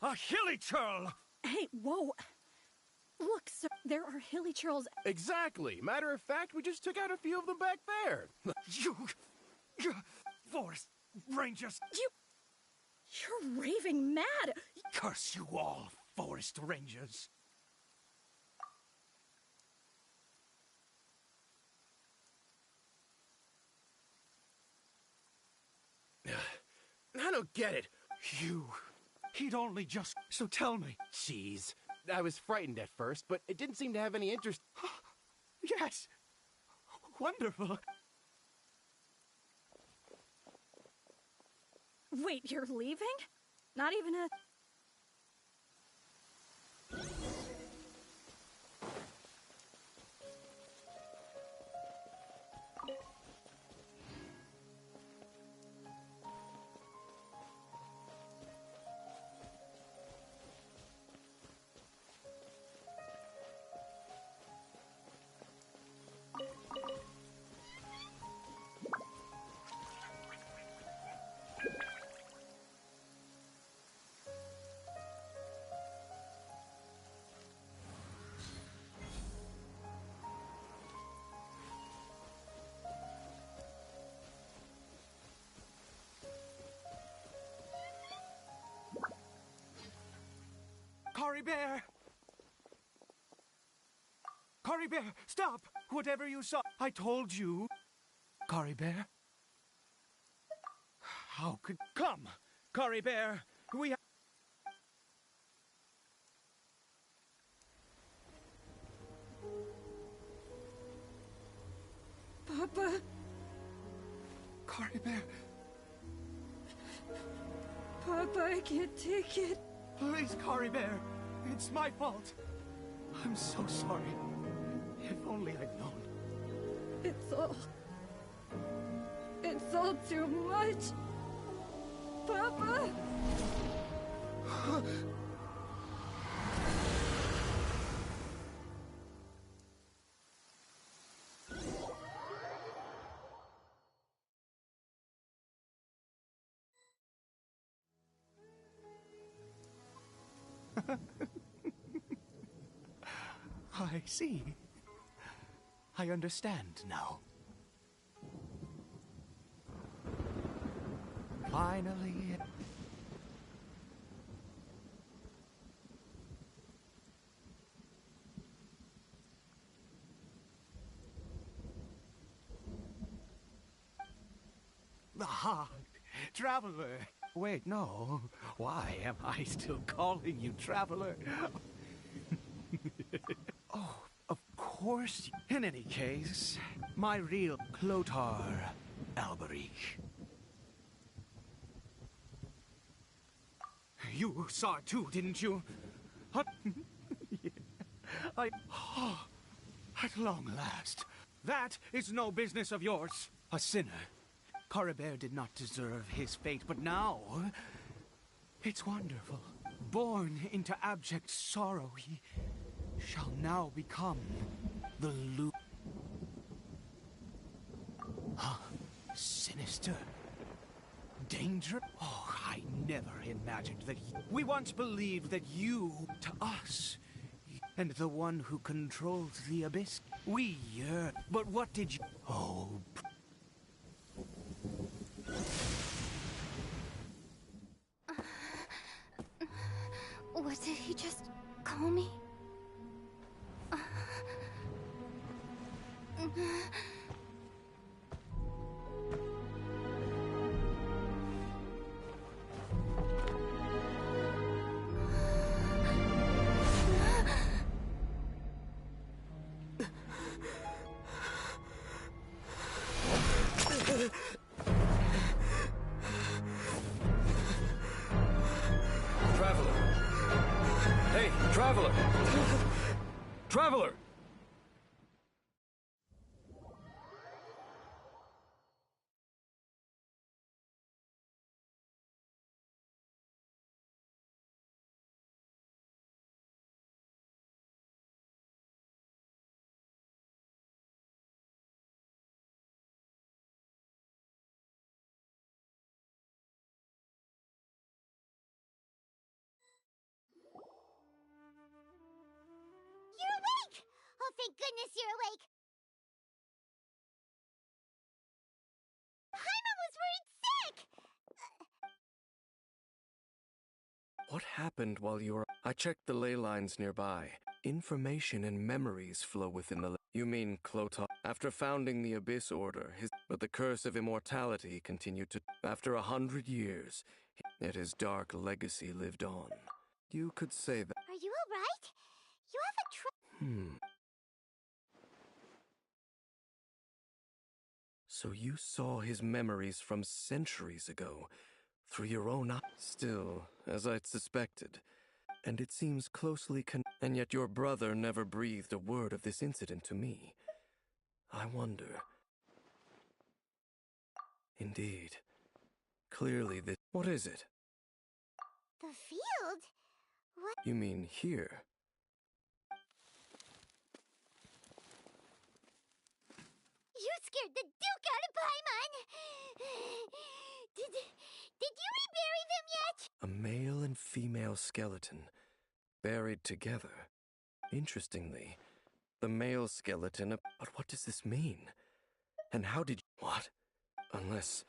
a Hilichurl? Hey, whoa! Look, sir, there are Hilichurls... Exactly. Matter of fact, we just took out a few of them back there. You Forest Rangers! You're raving mad! Curse you all, Forest Rangers! I don't get it. He'd only just... So tell me. Jeez. I was frightened at first, but it didn't seem to have any interest. Yes! Wonderful! Wait, you're leaving? Not even a... Cory Bear! Cory Bear, stop! Whatever you saw, I told you. Cory Bear? How could... Come! Cory Bear, we... Papa. Cory Bear. Papa, I can't take it. Please, Cory Bear. It's my fault. I'm so sorry. If only I'd known. It's all too much. Papa! I see. I understand now. Finally... Ah, Traveler. Wait, no. Why am I still calling you Traveler? Oh, of course. In any case, my real Clotar Alberic. You saw it too, didn't you? Yeah, oh, at long last. That is no business of yours. A sinner. Cory Bear did not deserve his fate, but now... It's wonderful. Born into abject sorrow, he shall now become the sinister. Danger? Oh, I never imagined that we once believed that you, to us, and the one who controls the abyss, we yearn. But what did you... Oh... What did he just call me? Traveler! Hey, Traveler! Traveler! You're awake! Oh, thank goodness you're awake! Paimon was worried sick! What happened while you were... I checked the ley lines nearby. Information and memories flow within the... You mean Clotar? After founding the Abyss Order, but the curse of immortality continued to... After 100 years, yet his dark legacy lived on. You could say that... Are you alright? You have a So you saw his memories from centuries ago, through your own eyes. Still, as I'd suspected. And it seems closely and yet your brother never breathed a word of this incident to me. I wonder... Indeed. Clearly this... What is it? The field? What? You mean here? You scared the Duke out of Paimon! Did you rebury them yet? A male and female skeleton, buried together. Interestingly, the male skeleton... But what does this mean? And how did you... What? Unless...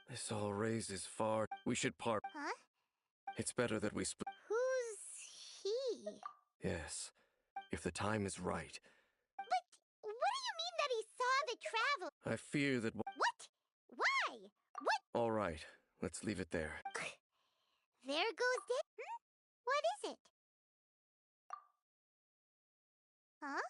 This all raises far... We should part... Huh? It's better that we split... Who Yes, if the time is right. But what do you mean that he saw the travel? I fear that. What? Why? What? All right, let's leave it there. There goes it. What is it? Huh?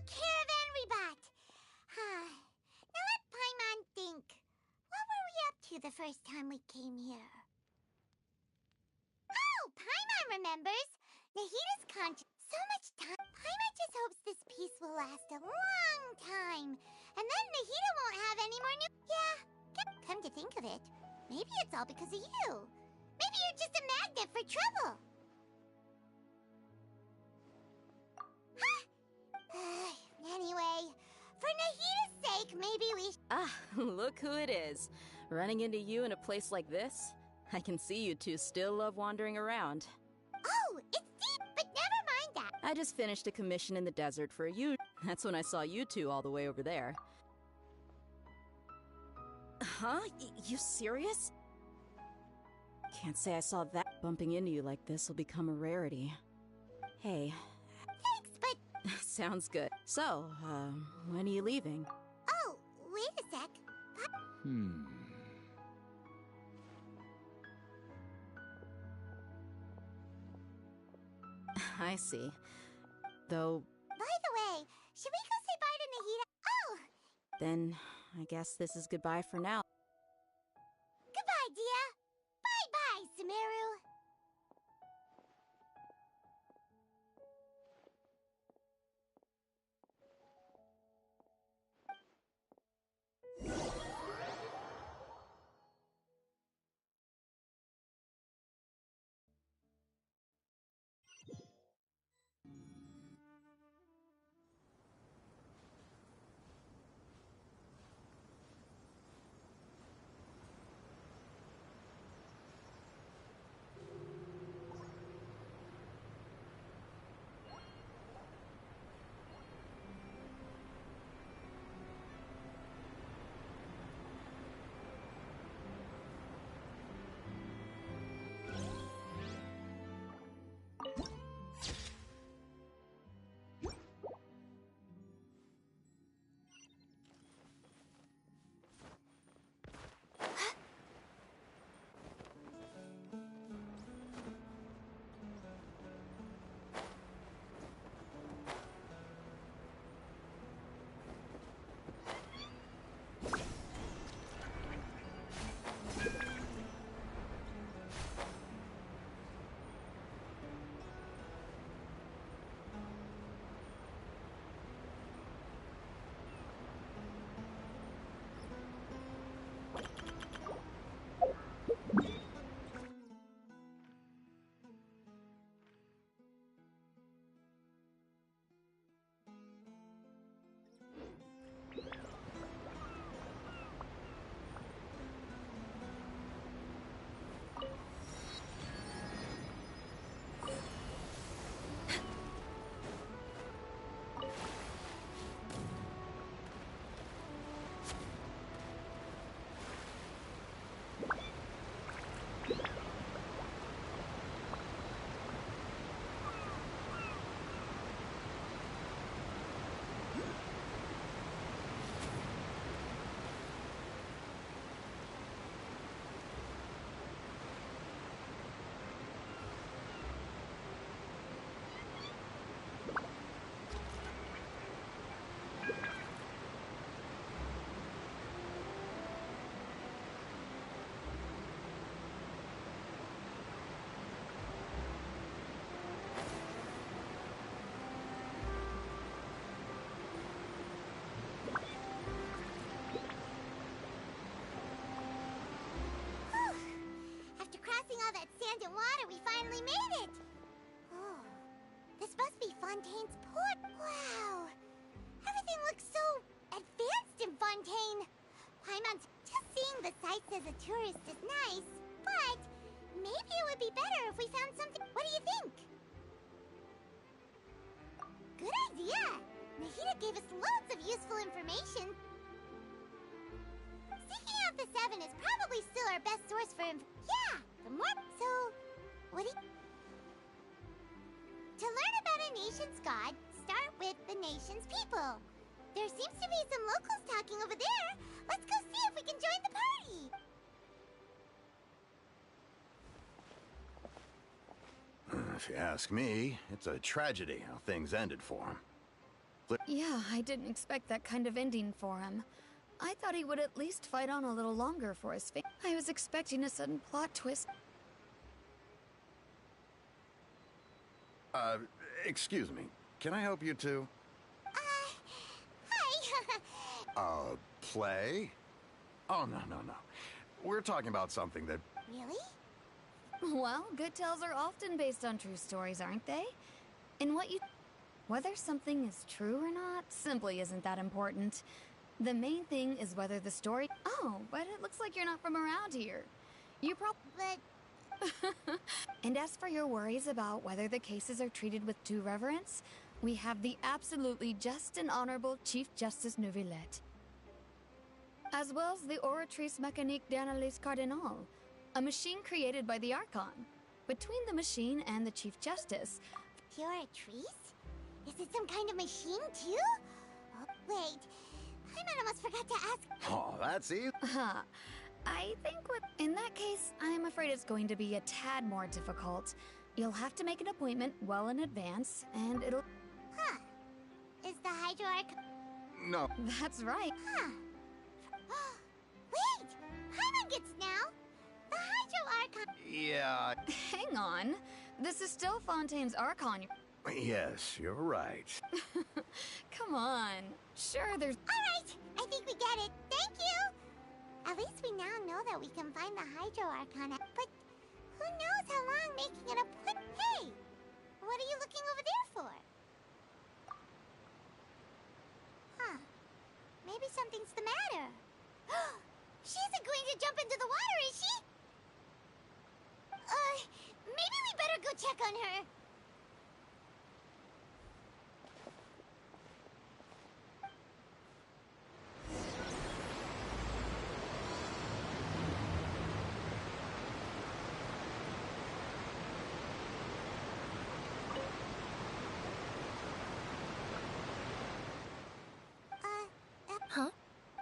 Caravan Rebot! Now let Paimon think. What were we up to the first time we came here? Oh, Paimon remembers! Nahita's conscious. So much time. Paimon just hopes this peace will last a long time. And then Nahita won't have any more new... Yeah, come to think of it, maybe it's all because of you. Maybe you're just a magnet for trouble. Anyway, for Nahita's sake, maybe we Ah, look who it is. Running into you in a place like this? I can see you two still love wandering around. Oh, it's deep, but never mind that. I just finished a commission in the desert for you. That's when I saw you two all the way over there. Huh? You serious? Can't say I saw that. Bumping into you like this will become a rarity. Hey. Thanks, but... Sounds good. So, when are you leaving? Oh, wait a sec. I see. Though... By the way, should we go say bye to Nahita? Oh! Then, I guess this is goodbye for now. Goodbye, Dia. Bye-bye, Sumeru. abandoned water, we finally made it! Oh, this must be Fontaine's port. Wow! Everything looks so advanced in Fontaine. Paimon's just seeing the sights as a tourist is nice, but maybe it would be better if we found something. What do you think? Good idea! Nahida gave us loads of useful information. Seeking out the Seven is probably still our best source for Yeah, the more. So, what do you. To learn about a nation's god, start with the nation's people. There seems to be some locals talking over there. Let's go see if we can join the party. If you ask me, it's a tragedy how things ended for him. Yeah, I didn't expect that kind of ending for him. I thought he would at least fight on a little longer for his fate. I was expecting a sudden plot twist. Excuse me. Can I help you two? Hi. Play? Oh, no. We're talking about something that... Really? Well, good tales are often based on true stories, aren't they? And whether something is true or not simply isn't that important. The main thing is whether the story... Oh, but it looks like you're not from around here. You But... And as for your worries about whether the cases are treated with due reverence, we have the absolutely just and honorable Chief Justice Neuvillette, as well as the Oratrice Mécanique d'Analyse Cardinal, a machine created by the Archon. Between the machine and the Chief Justice... Oratrice? Is it some kind of machine, too? Oh, wait, Paimon almost forgot to ask... Oh, that's easy. I think in that case, I'm afraid it's going to be a tad more difficult. You'll have to make an appointment well in advance, and it'll... Huh. Is the Hydro Archon... No. That's right. Huh. Wait! Paimon gets now! The Hydro Archon... Yeah... Hang on. This is still Fontaine's Archon. Yes, you're right. Come on. Sure, there's... Alright! I think we get it. Thank you! At least we now know that we can find the Hydro Archon. But who knows how long making it a... Hey! What are you looking over there for? Huh. Maybe something's the matter. She isn't going to jump into the water, is she? Maybe we better go check on her.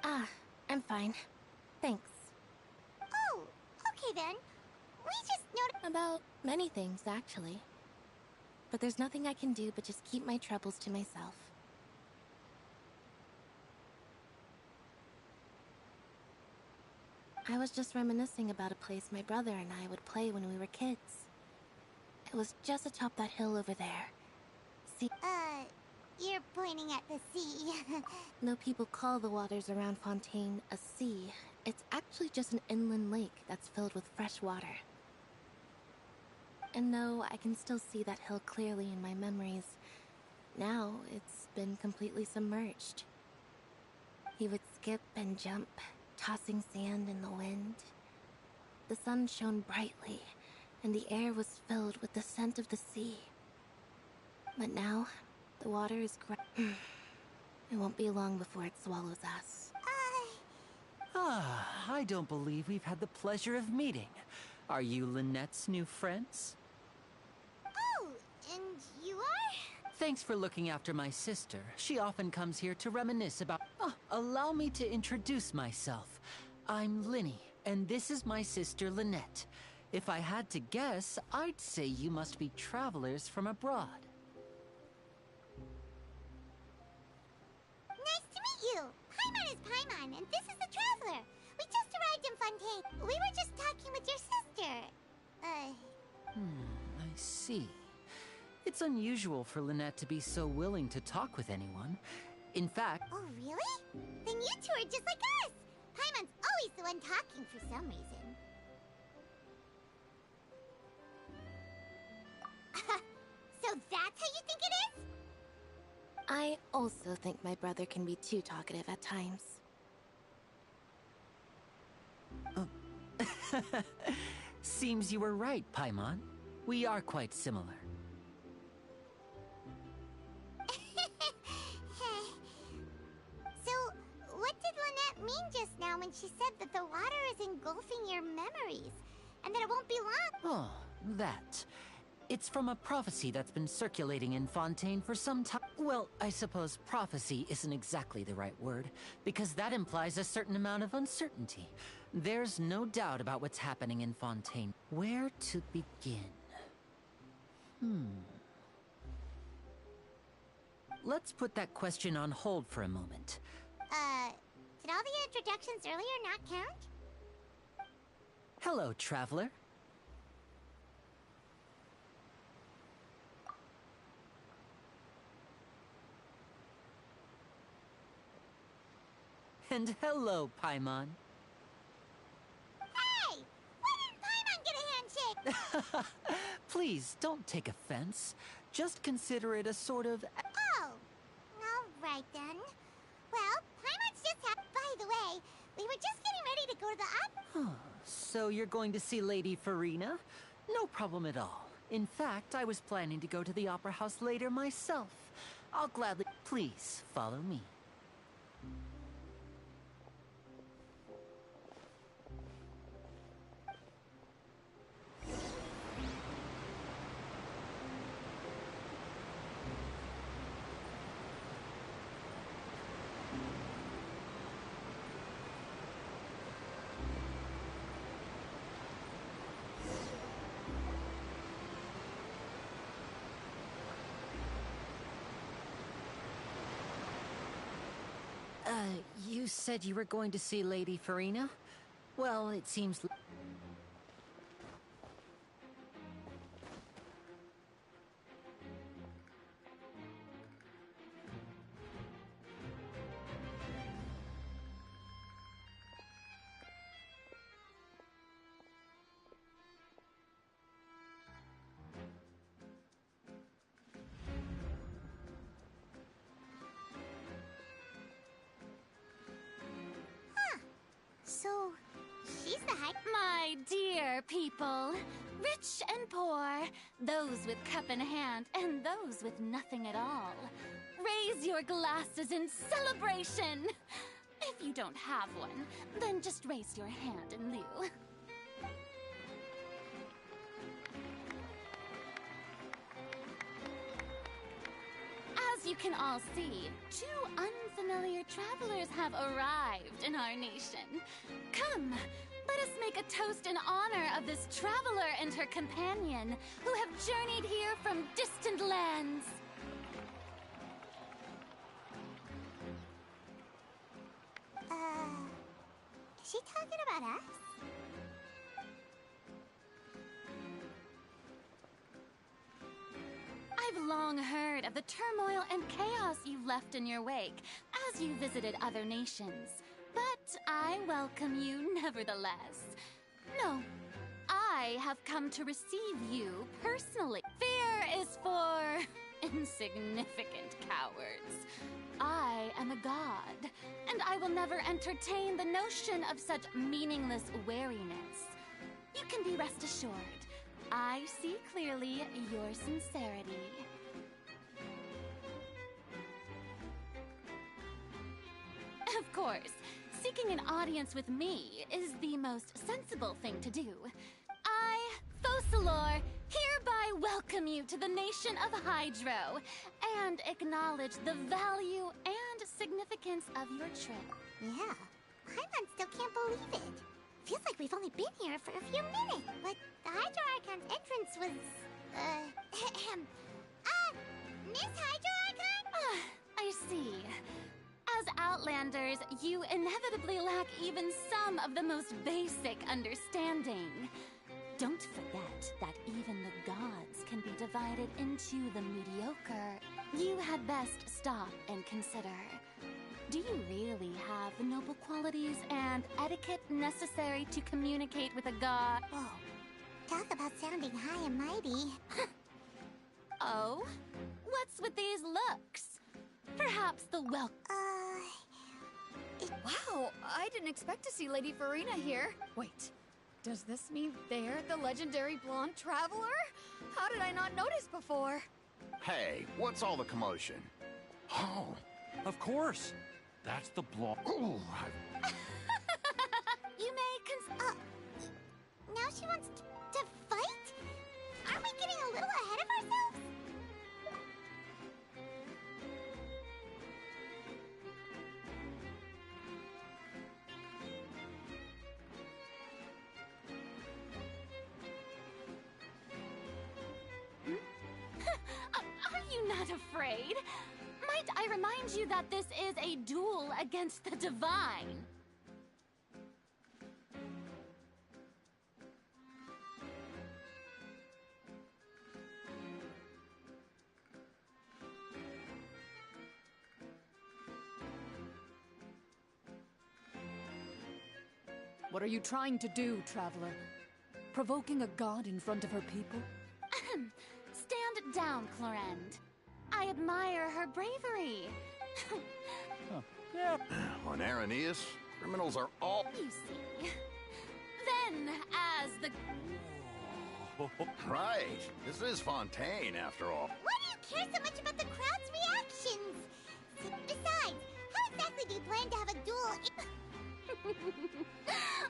Huh? I'm fine. Thanks. Oh, okay then. We just noticed... About many things, actually. But there's nothing I can do but just keep my troubles to myself. I was just reminiscing about a place my brother and I would play when we were kids. It was just atop that hill over there. See... You're pointing at the sea. No people call the waters around Fontaine a sea. It's actually just an inland lake that's filled with fresh water. And no, I can still see that hill clearly in my memories. Now, it's been completely submerged. He would skip and jump, tossing sand in the wind. The sun shone brightly, and the air was filled with the scent of the sea. But now, the water is It won't be long before it swallows us. I don't believe we've had the pleasure of meeting. Are you Lynette's new friends? Oh, and you are? Thanks for looking after my sister. She often comes here to reminisce about... Oh, allow me to introduce myself. I'm Linny, and this is my sister Lynette. If I had to guess, I'd say you must be travelers from abroad. Nice to meet you! Paimon is Paimon, and this is the Traveler. We just arrived in Fontaine. We were just talking with your sister. I see. It's unusual for Lynette to be so willing to talk with anyone. In fact... Oh, really? Then you two are just like us! Paimon's always the one talking for some reason. also think my brother can be too talkative at times. Seems you were right, Paimon. We are quite similar. So, what did Lynette mean just now when she said that the water is engulfing your memories? And that it won't be long? Oh, that. It's from a prophecy that's been circulating in Fontaine for some time. Well, I suppose prophecy isn't exactly the right word, because that implies a certain amount of uncertainty. There's no doubt about what's happening in Fontaine. Where to begin? Let's put that question on hold for a moment. Did all the introductions earlier not count? Hello, traveler. And hello, Paimon. Hey! Why didn't Paimon get a handshake? Please, don't take offense. Just consider it a sort of... Oh! Alright then. Well, Paimon's just By the way, we were just getting ready to go to the So you're going to see Lady Farina? No problem at all. In fact, I was planning to go to the Opera House later myself. I'll gladly... Please, follow me. You said you were going to see Lady Farina? Well, it seems... So, she's the high... My dear people, rich and poor, those with cup in hand and those with nothing at all, raise your glasses in celebration! If you don't have one, then just raise your hand in lieu. As you can all see, two unfamiliar travelers have arrived in our nation. Come, let us make a toast in honor of this traveler and her companion who have journeyed here from distant lands. Is she talking about us? I've long heard of the turmoil and chaos you left in your wake as you visited other nations, but I welcome you nevertheless. No, I have come to receive you personally. Fear is for insignificant cowards. I am a god, and I will never entertain the notion of such meaningless wariness. You can be rest assured, I see clearly your sincerity. Of course, seeking an audience with me is the most sensible thing to do. I, Focalor, hereby welcome you to the nation of Hydro and acknowledge the value and significance of your trip. Yeah, Paimon still can't believe it. Feels like we've only been here for a few minutes, but the Hydro Archon's entrance was, Miss Hydro Archon? I see. As Outlanders, you inevitably lack even some of the most basic understanding. Don't forget that even the gods can be divided into the mediocre. You had best stop and consider. Do you really have the noble qualities and etiquette necessary to communicate with a god? Whoa. Talk about sounding high and mighty. Oh? What's with these looks? Perhaps the Wow, I didn't expect to see Lady Farina here. Wait, does this mean they're the legendary blonde traveler? How did I not notice before? Hey, what's all the commotion? Oh, Of course. That's the blonde. ooh, You may Now she wants to fight? Aren't we getting a little ahead of ourselves? Are you not afraid? Might I remind you that this is a duel against the divine? What are you trying to do, Traveler? Provoking a god in front of her people? Stand down, Clorend. I admire her bravery. on Araneus, criminals are all... You see. Then, as the... Right, this is Fontaine, after all. Why do you care so much about the crowd's reactions? Besides, how exactly do you plan to have a duel?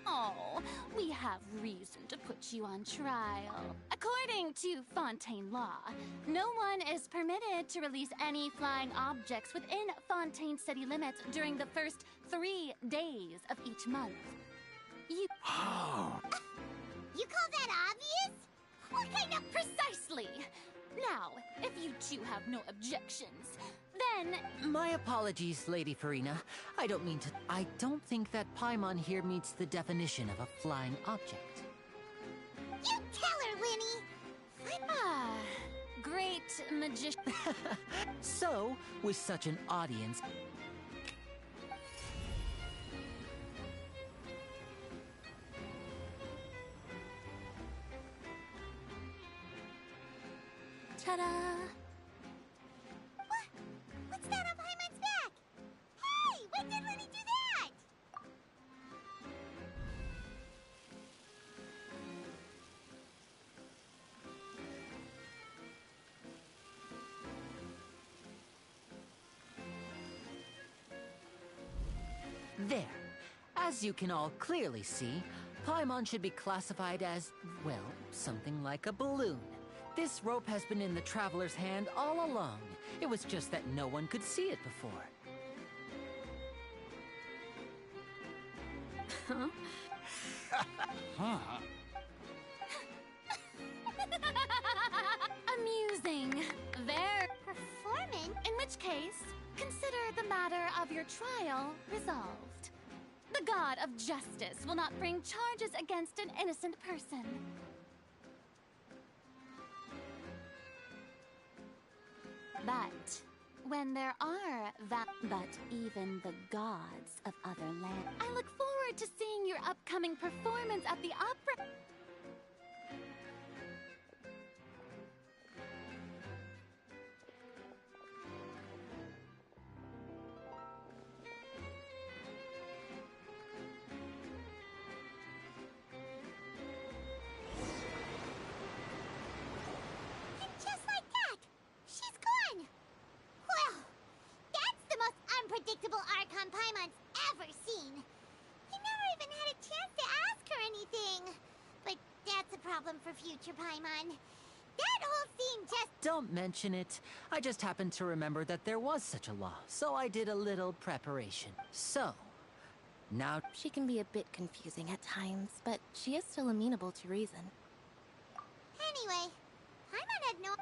Oh, we have reason to put you on trial. According to Fontaine law, no one is permitted to release any flying objects within Fontaine city limits during the first 3 days of each month. You... You call that obvious? What kind of... Precisely! Now, if you two have no objections, then... My apologies, Lady Farina. I don't think that Paimon here meets the definition of a flying object. You tell her, Winnie! Ah, great magician. So, with such an audience... Ta-da! What's that on Paimon's back? Hey, when did Winnie do that? There. As you can all clearly see, Paimon should be classified as, well, something like a balloon. This rope has been in the Traveler's hand all along. It was just that no one could see it before. Huh? Amusing. Very performing. In which case, consider the matter of your trial resolved. The God of Justice will not bring charges against an innocent person. But when there are but even the gods of other lands. I look forward to seeing your upcoming performance at the opera. And just like that, she's gone! Well, that's the most unpredictable Archon Paimon's ever seen. He never even had a chance to ask her anything. But that's a problem for future Paimon. That whole scene just... Don't mention it. I just happened to remember that there was such a law, so I did a little preparation. So, now... She can be a bit confusing at times, but she is still amenable to reason. Anyway, Paimon had no...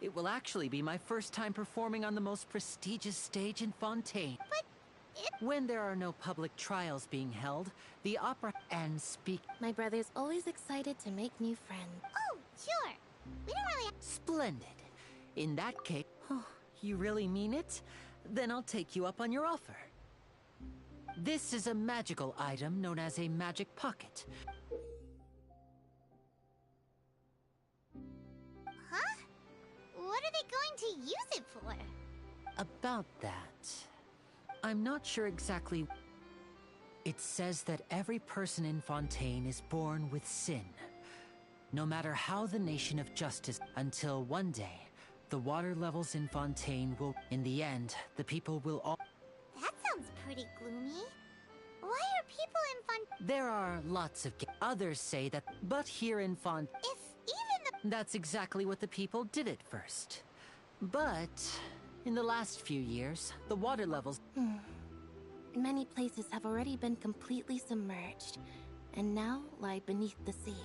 It will actually be my first time performing on the most prestigious stage in Fontaine. But when there are no public trials being held, the opera and speak... My brother's always excited to make new friends. Oh, sure. We don't really... Splendid. In that case... Oh, you really mean it? Then I'll take you up on your offer. This is a magical item known as a magic pocket. Huh? What are they going to use it for? About that, I'm not sure exactly. It says that every person in Fontaine is born with sin. No matter how the nation of justice, until one day, the water levels in Fontaine will... In the end, the people will all... That sounds pretty gloomy. Why are people in Fontaine? There are lots of... Others say that... But here in Fontaine... If even the... That's exactly what the people did at first. But... in the last few years, the water levels... Many places have already been completely submerged, and now lie beneath the sea.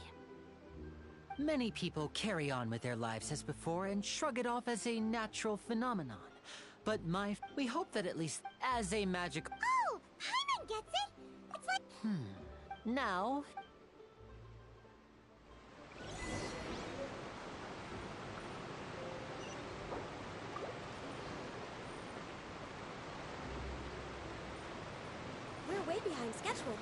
Many people carry on with their lives as before and shrug it off as a natural phenomenon. But we hope that at least as a magic... Oh! Paimon gets it! It's like... Now... We're way behind schedule.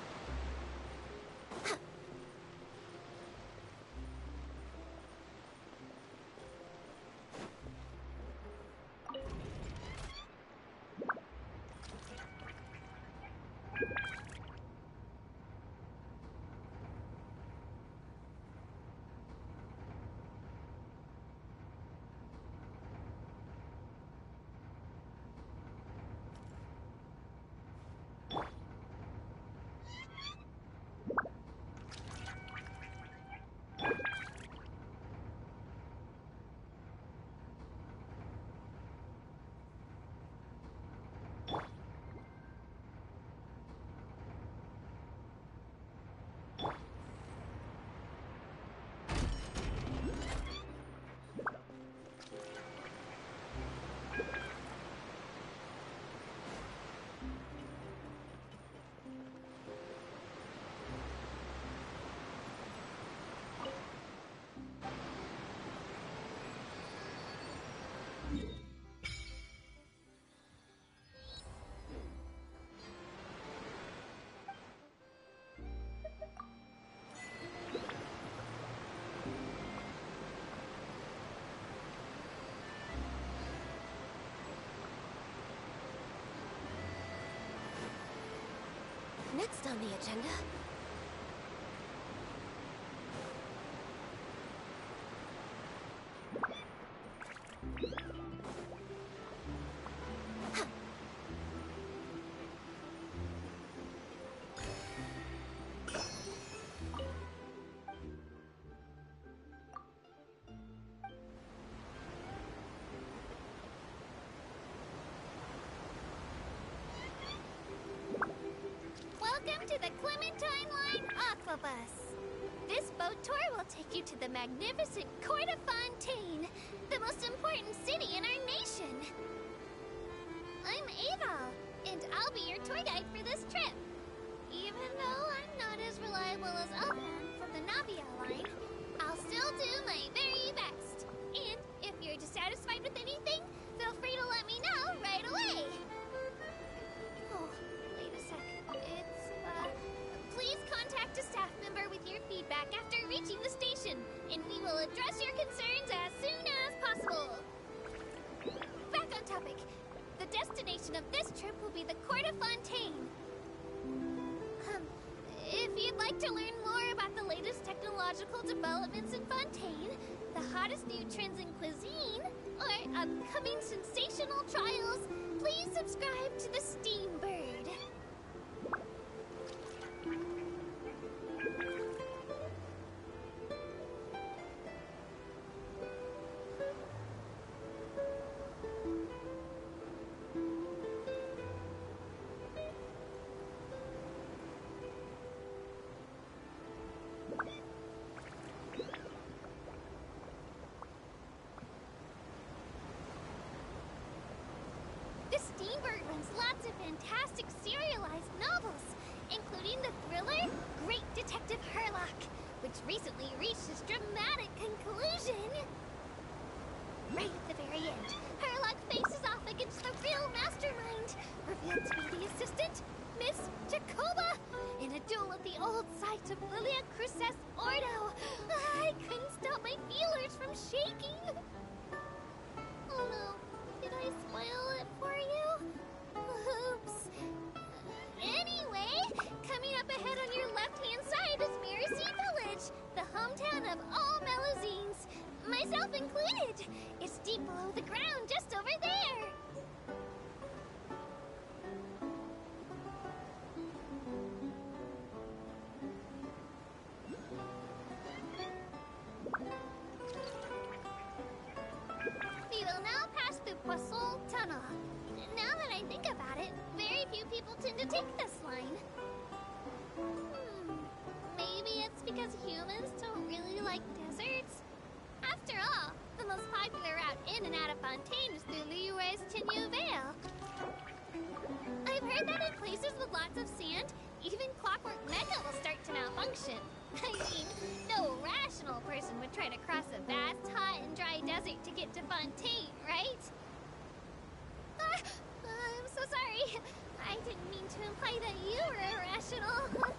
Next on the agenda... Welcome to the Clementine Line Aquabus. This boat tour will take you to the magnificent Court of Fontaine, the most important city in our nation. I'm Aval, and I'll be your tour guide for this trip. Even though I'm not as reliable as Elvan from the Navia line, I'll still do my very best. And if you're dissatisfied with anything, feel free to let me know right away. Oh, wait a sec. Please contact a staff member with your feedback after reaching the station, and we will address your concerns as soon as possible. Back on topic. The destination of this trip will be the Court of Fontaine. If you'd like to learn more about the latest technological developments in Fontaine, the hottest new trends in cuisine, or upcoming sensational trials, please subscribe to the Steambird. The Steambird runs lots of fantastic serialized novels, including the thriller Great Detective Herlock, which recently reached its dramatic conclusion. Right at the very end, Herlock faces off against the real mastermind, revealed to be the assistant, Miss Jacoba, in a duel at the old site of Lilia Cruces Ordo. I couldn't stop my feelers from shaking. Oh no, did I I spoil it for you? Oops. Anyway, coming up ahead on your left-hand side is Mirasee Village, the hometown of all Melusines, myself included. It's deep below the ground, just over there. We will now pass through Poisson Tunnel. Now that I think about it, very few people tend to take this line. Maybe it's because humans don't really like deserts? After all, the most popular route in and out of Fontaine is through Liyue's Tenue Vale. I've heard that in places with lots of sand, even Clockwork Mecca will start to malfunction. I mean, no rational person would try to cross a vast, hot, and dry desert to get to Fontaine, right? I'm so sorry. I didn't mean to imply that you were irrational.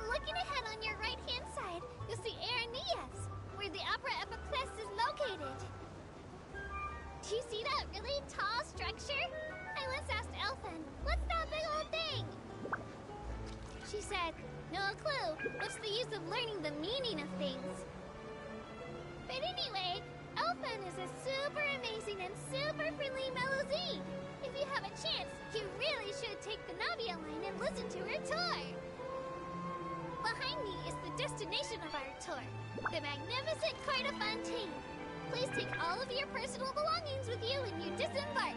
Looking ahead on your right-hand side, you'll see Aeneas, where the Opera Epiclese is located. Do you see that really tall structure? I once asked Elfin, what's that big old thing? She said, no clue. What's the use of learning the meaning of things? But anyway, Elfin is a super amazing and super friendly Melusine. If you have a chance, you really should take the Navia line and listen to her tour. Behind me is the destination of our tour, the magnificent Court of Fontaine. Please take all of your personal belongings with you when you disembark.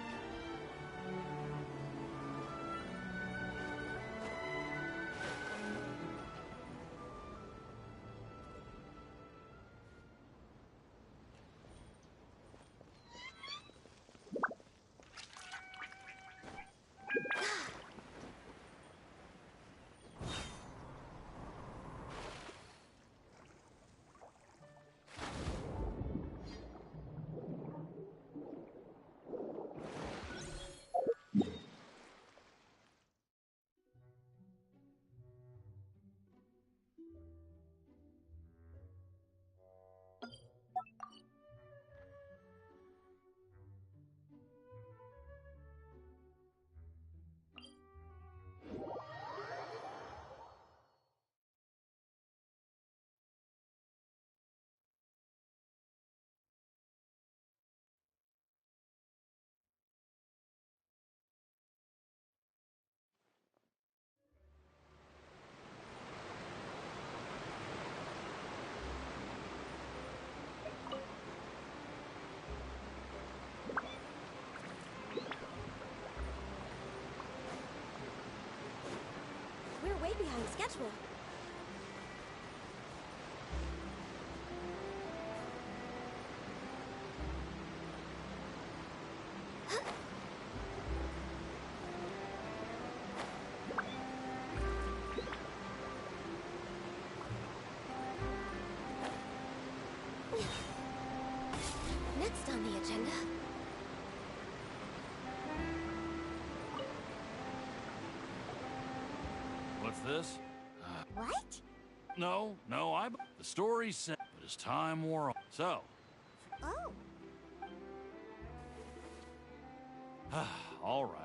We're way behind schedule. Next on the agenda. What's this? What? No, the story's set, but as time wore on. So. Oh. All right.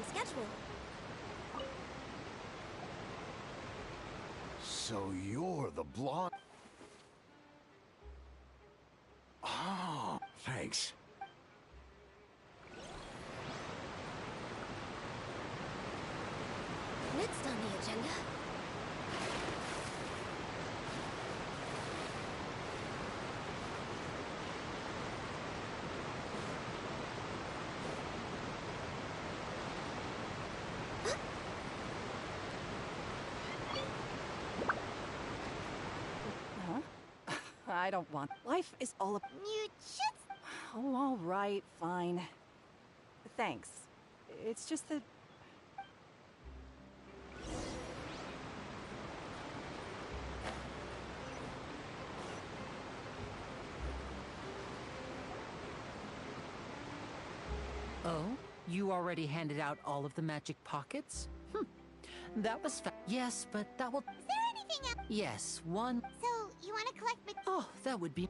schedule. So you're the blonde... Oh, thanks. Next on the agenda... Huh? I don't want... Life is all a... You should... Oh, all right, fine. Thanks. It's just that... Oh? You already handed out all of the magic pockets? That was yes, but that will... Is there anything else? Yes, one... So, you want to collect... Oh, that would be...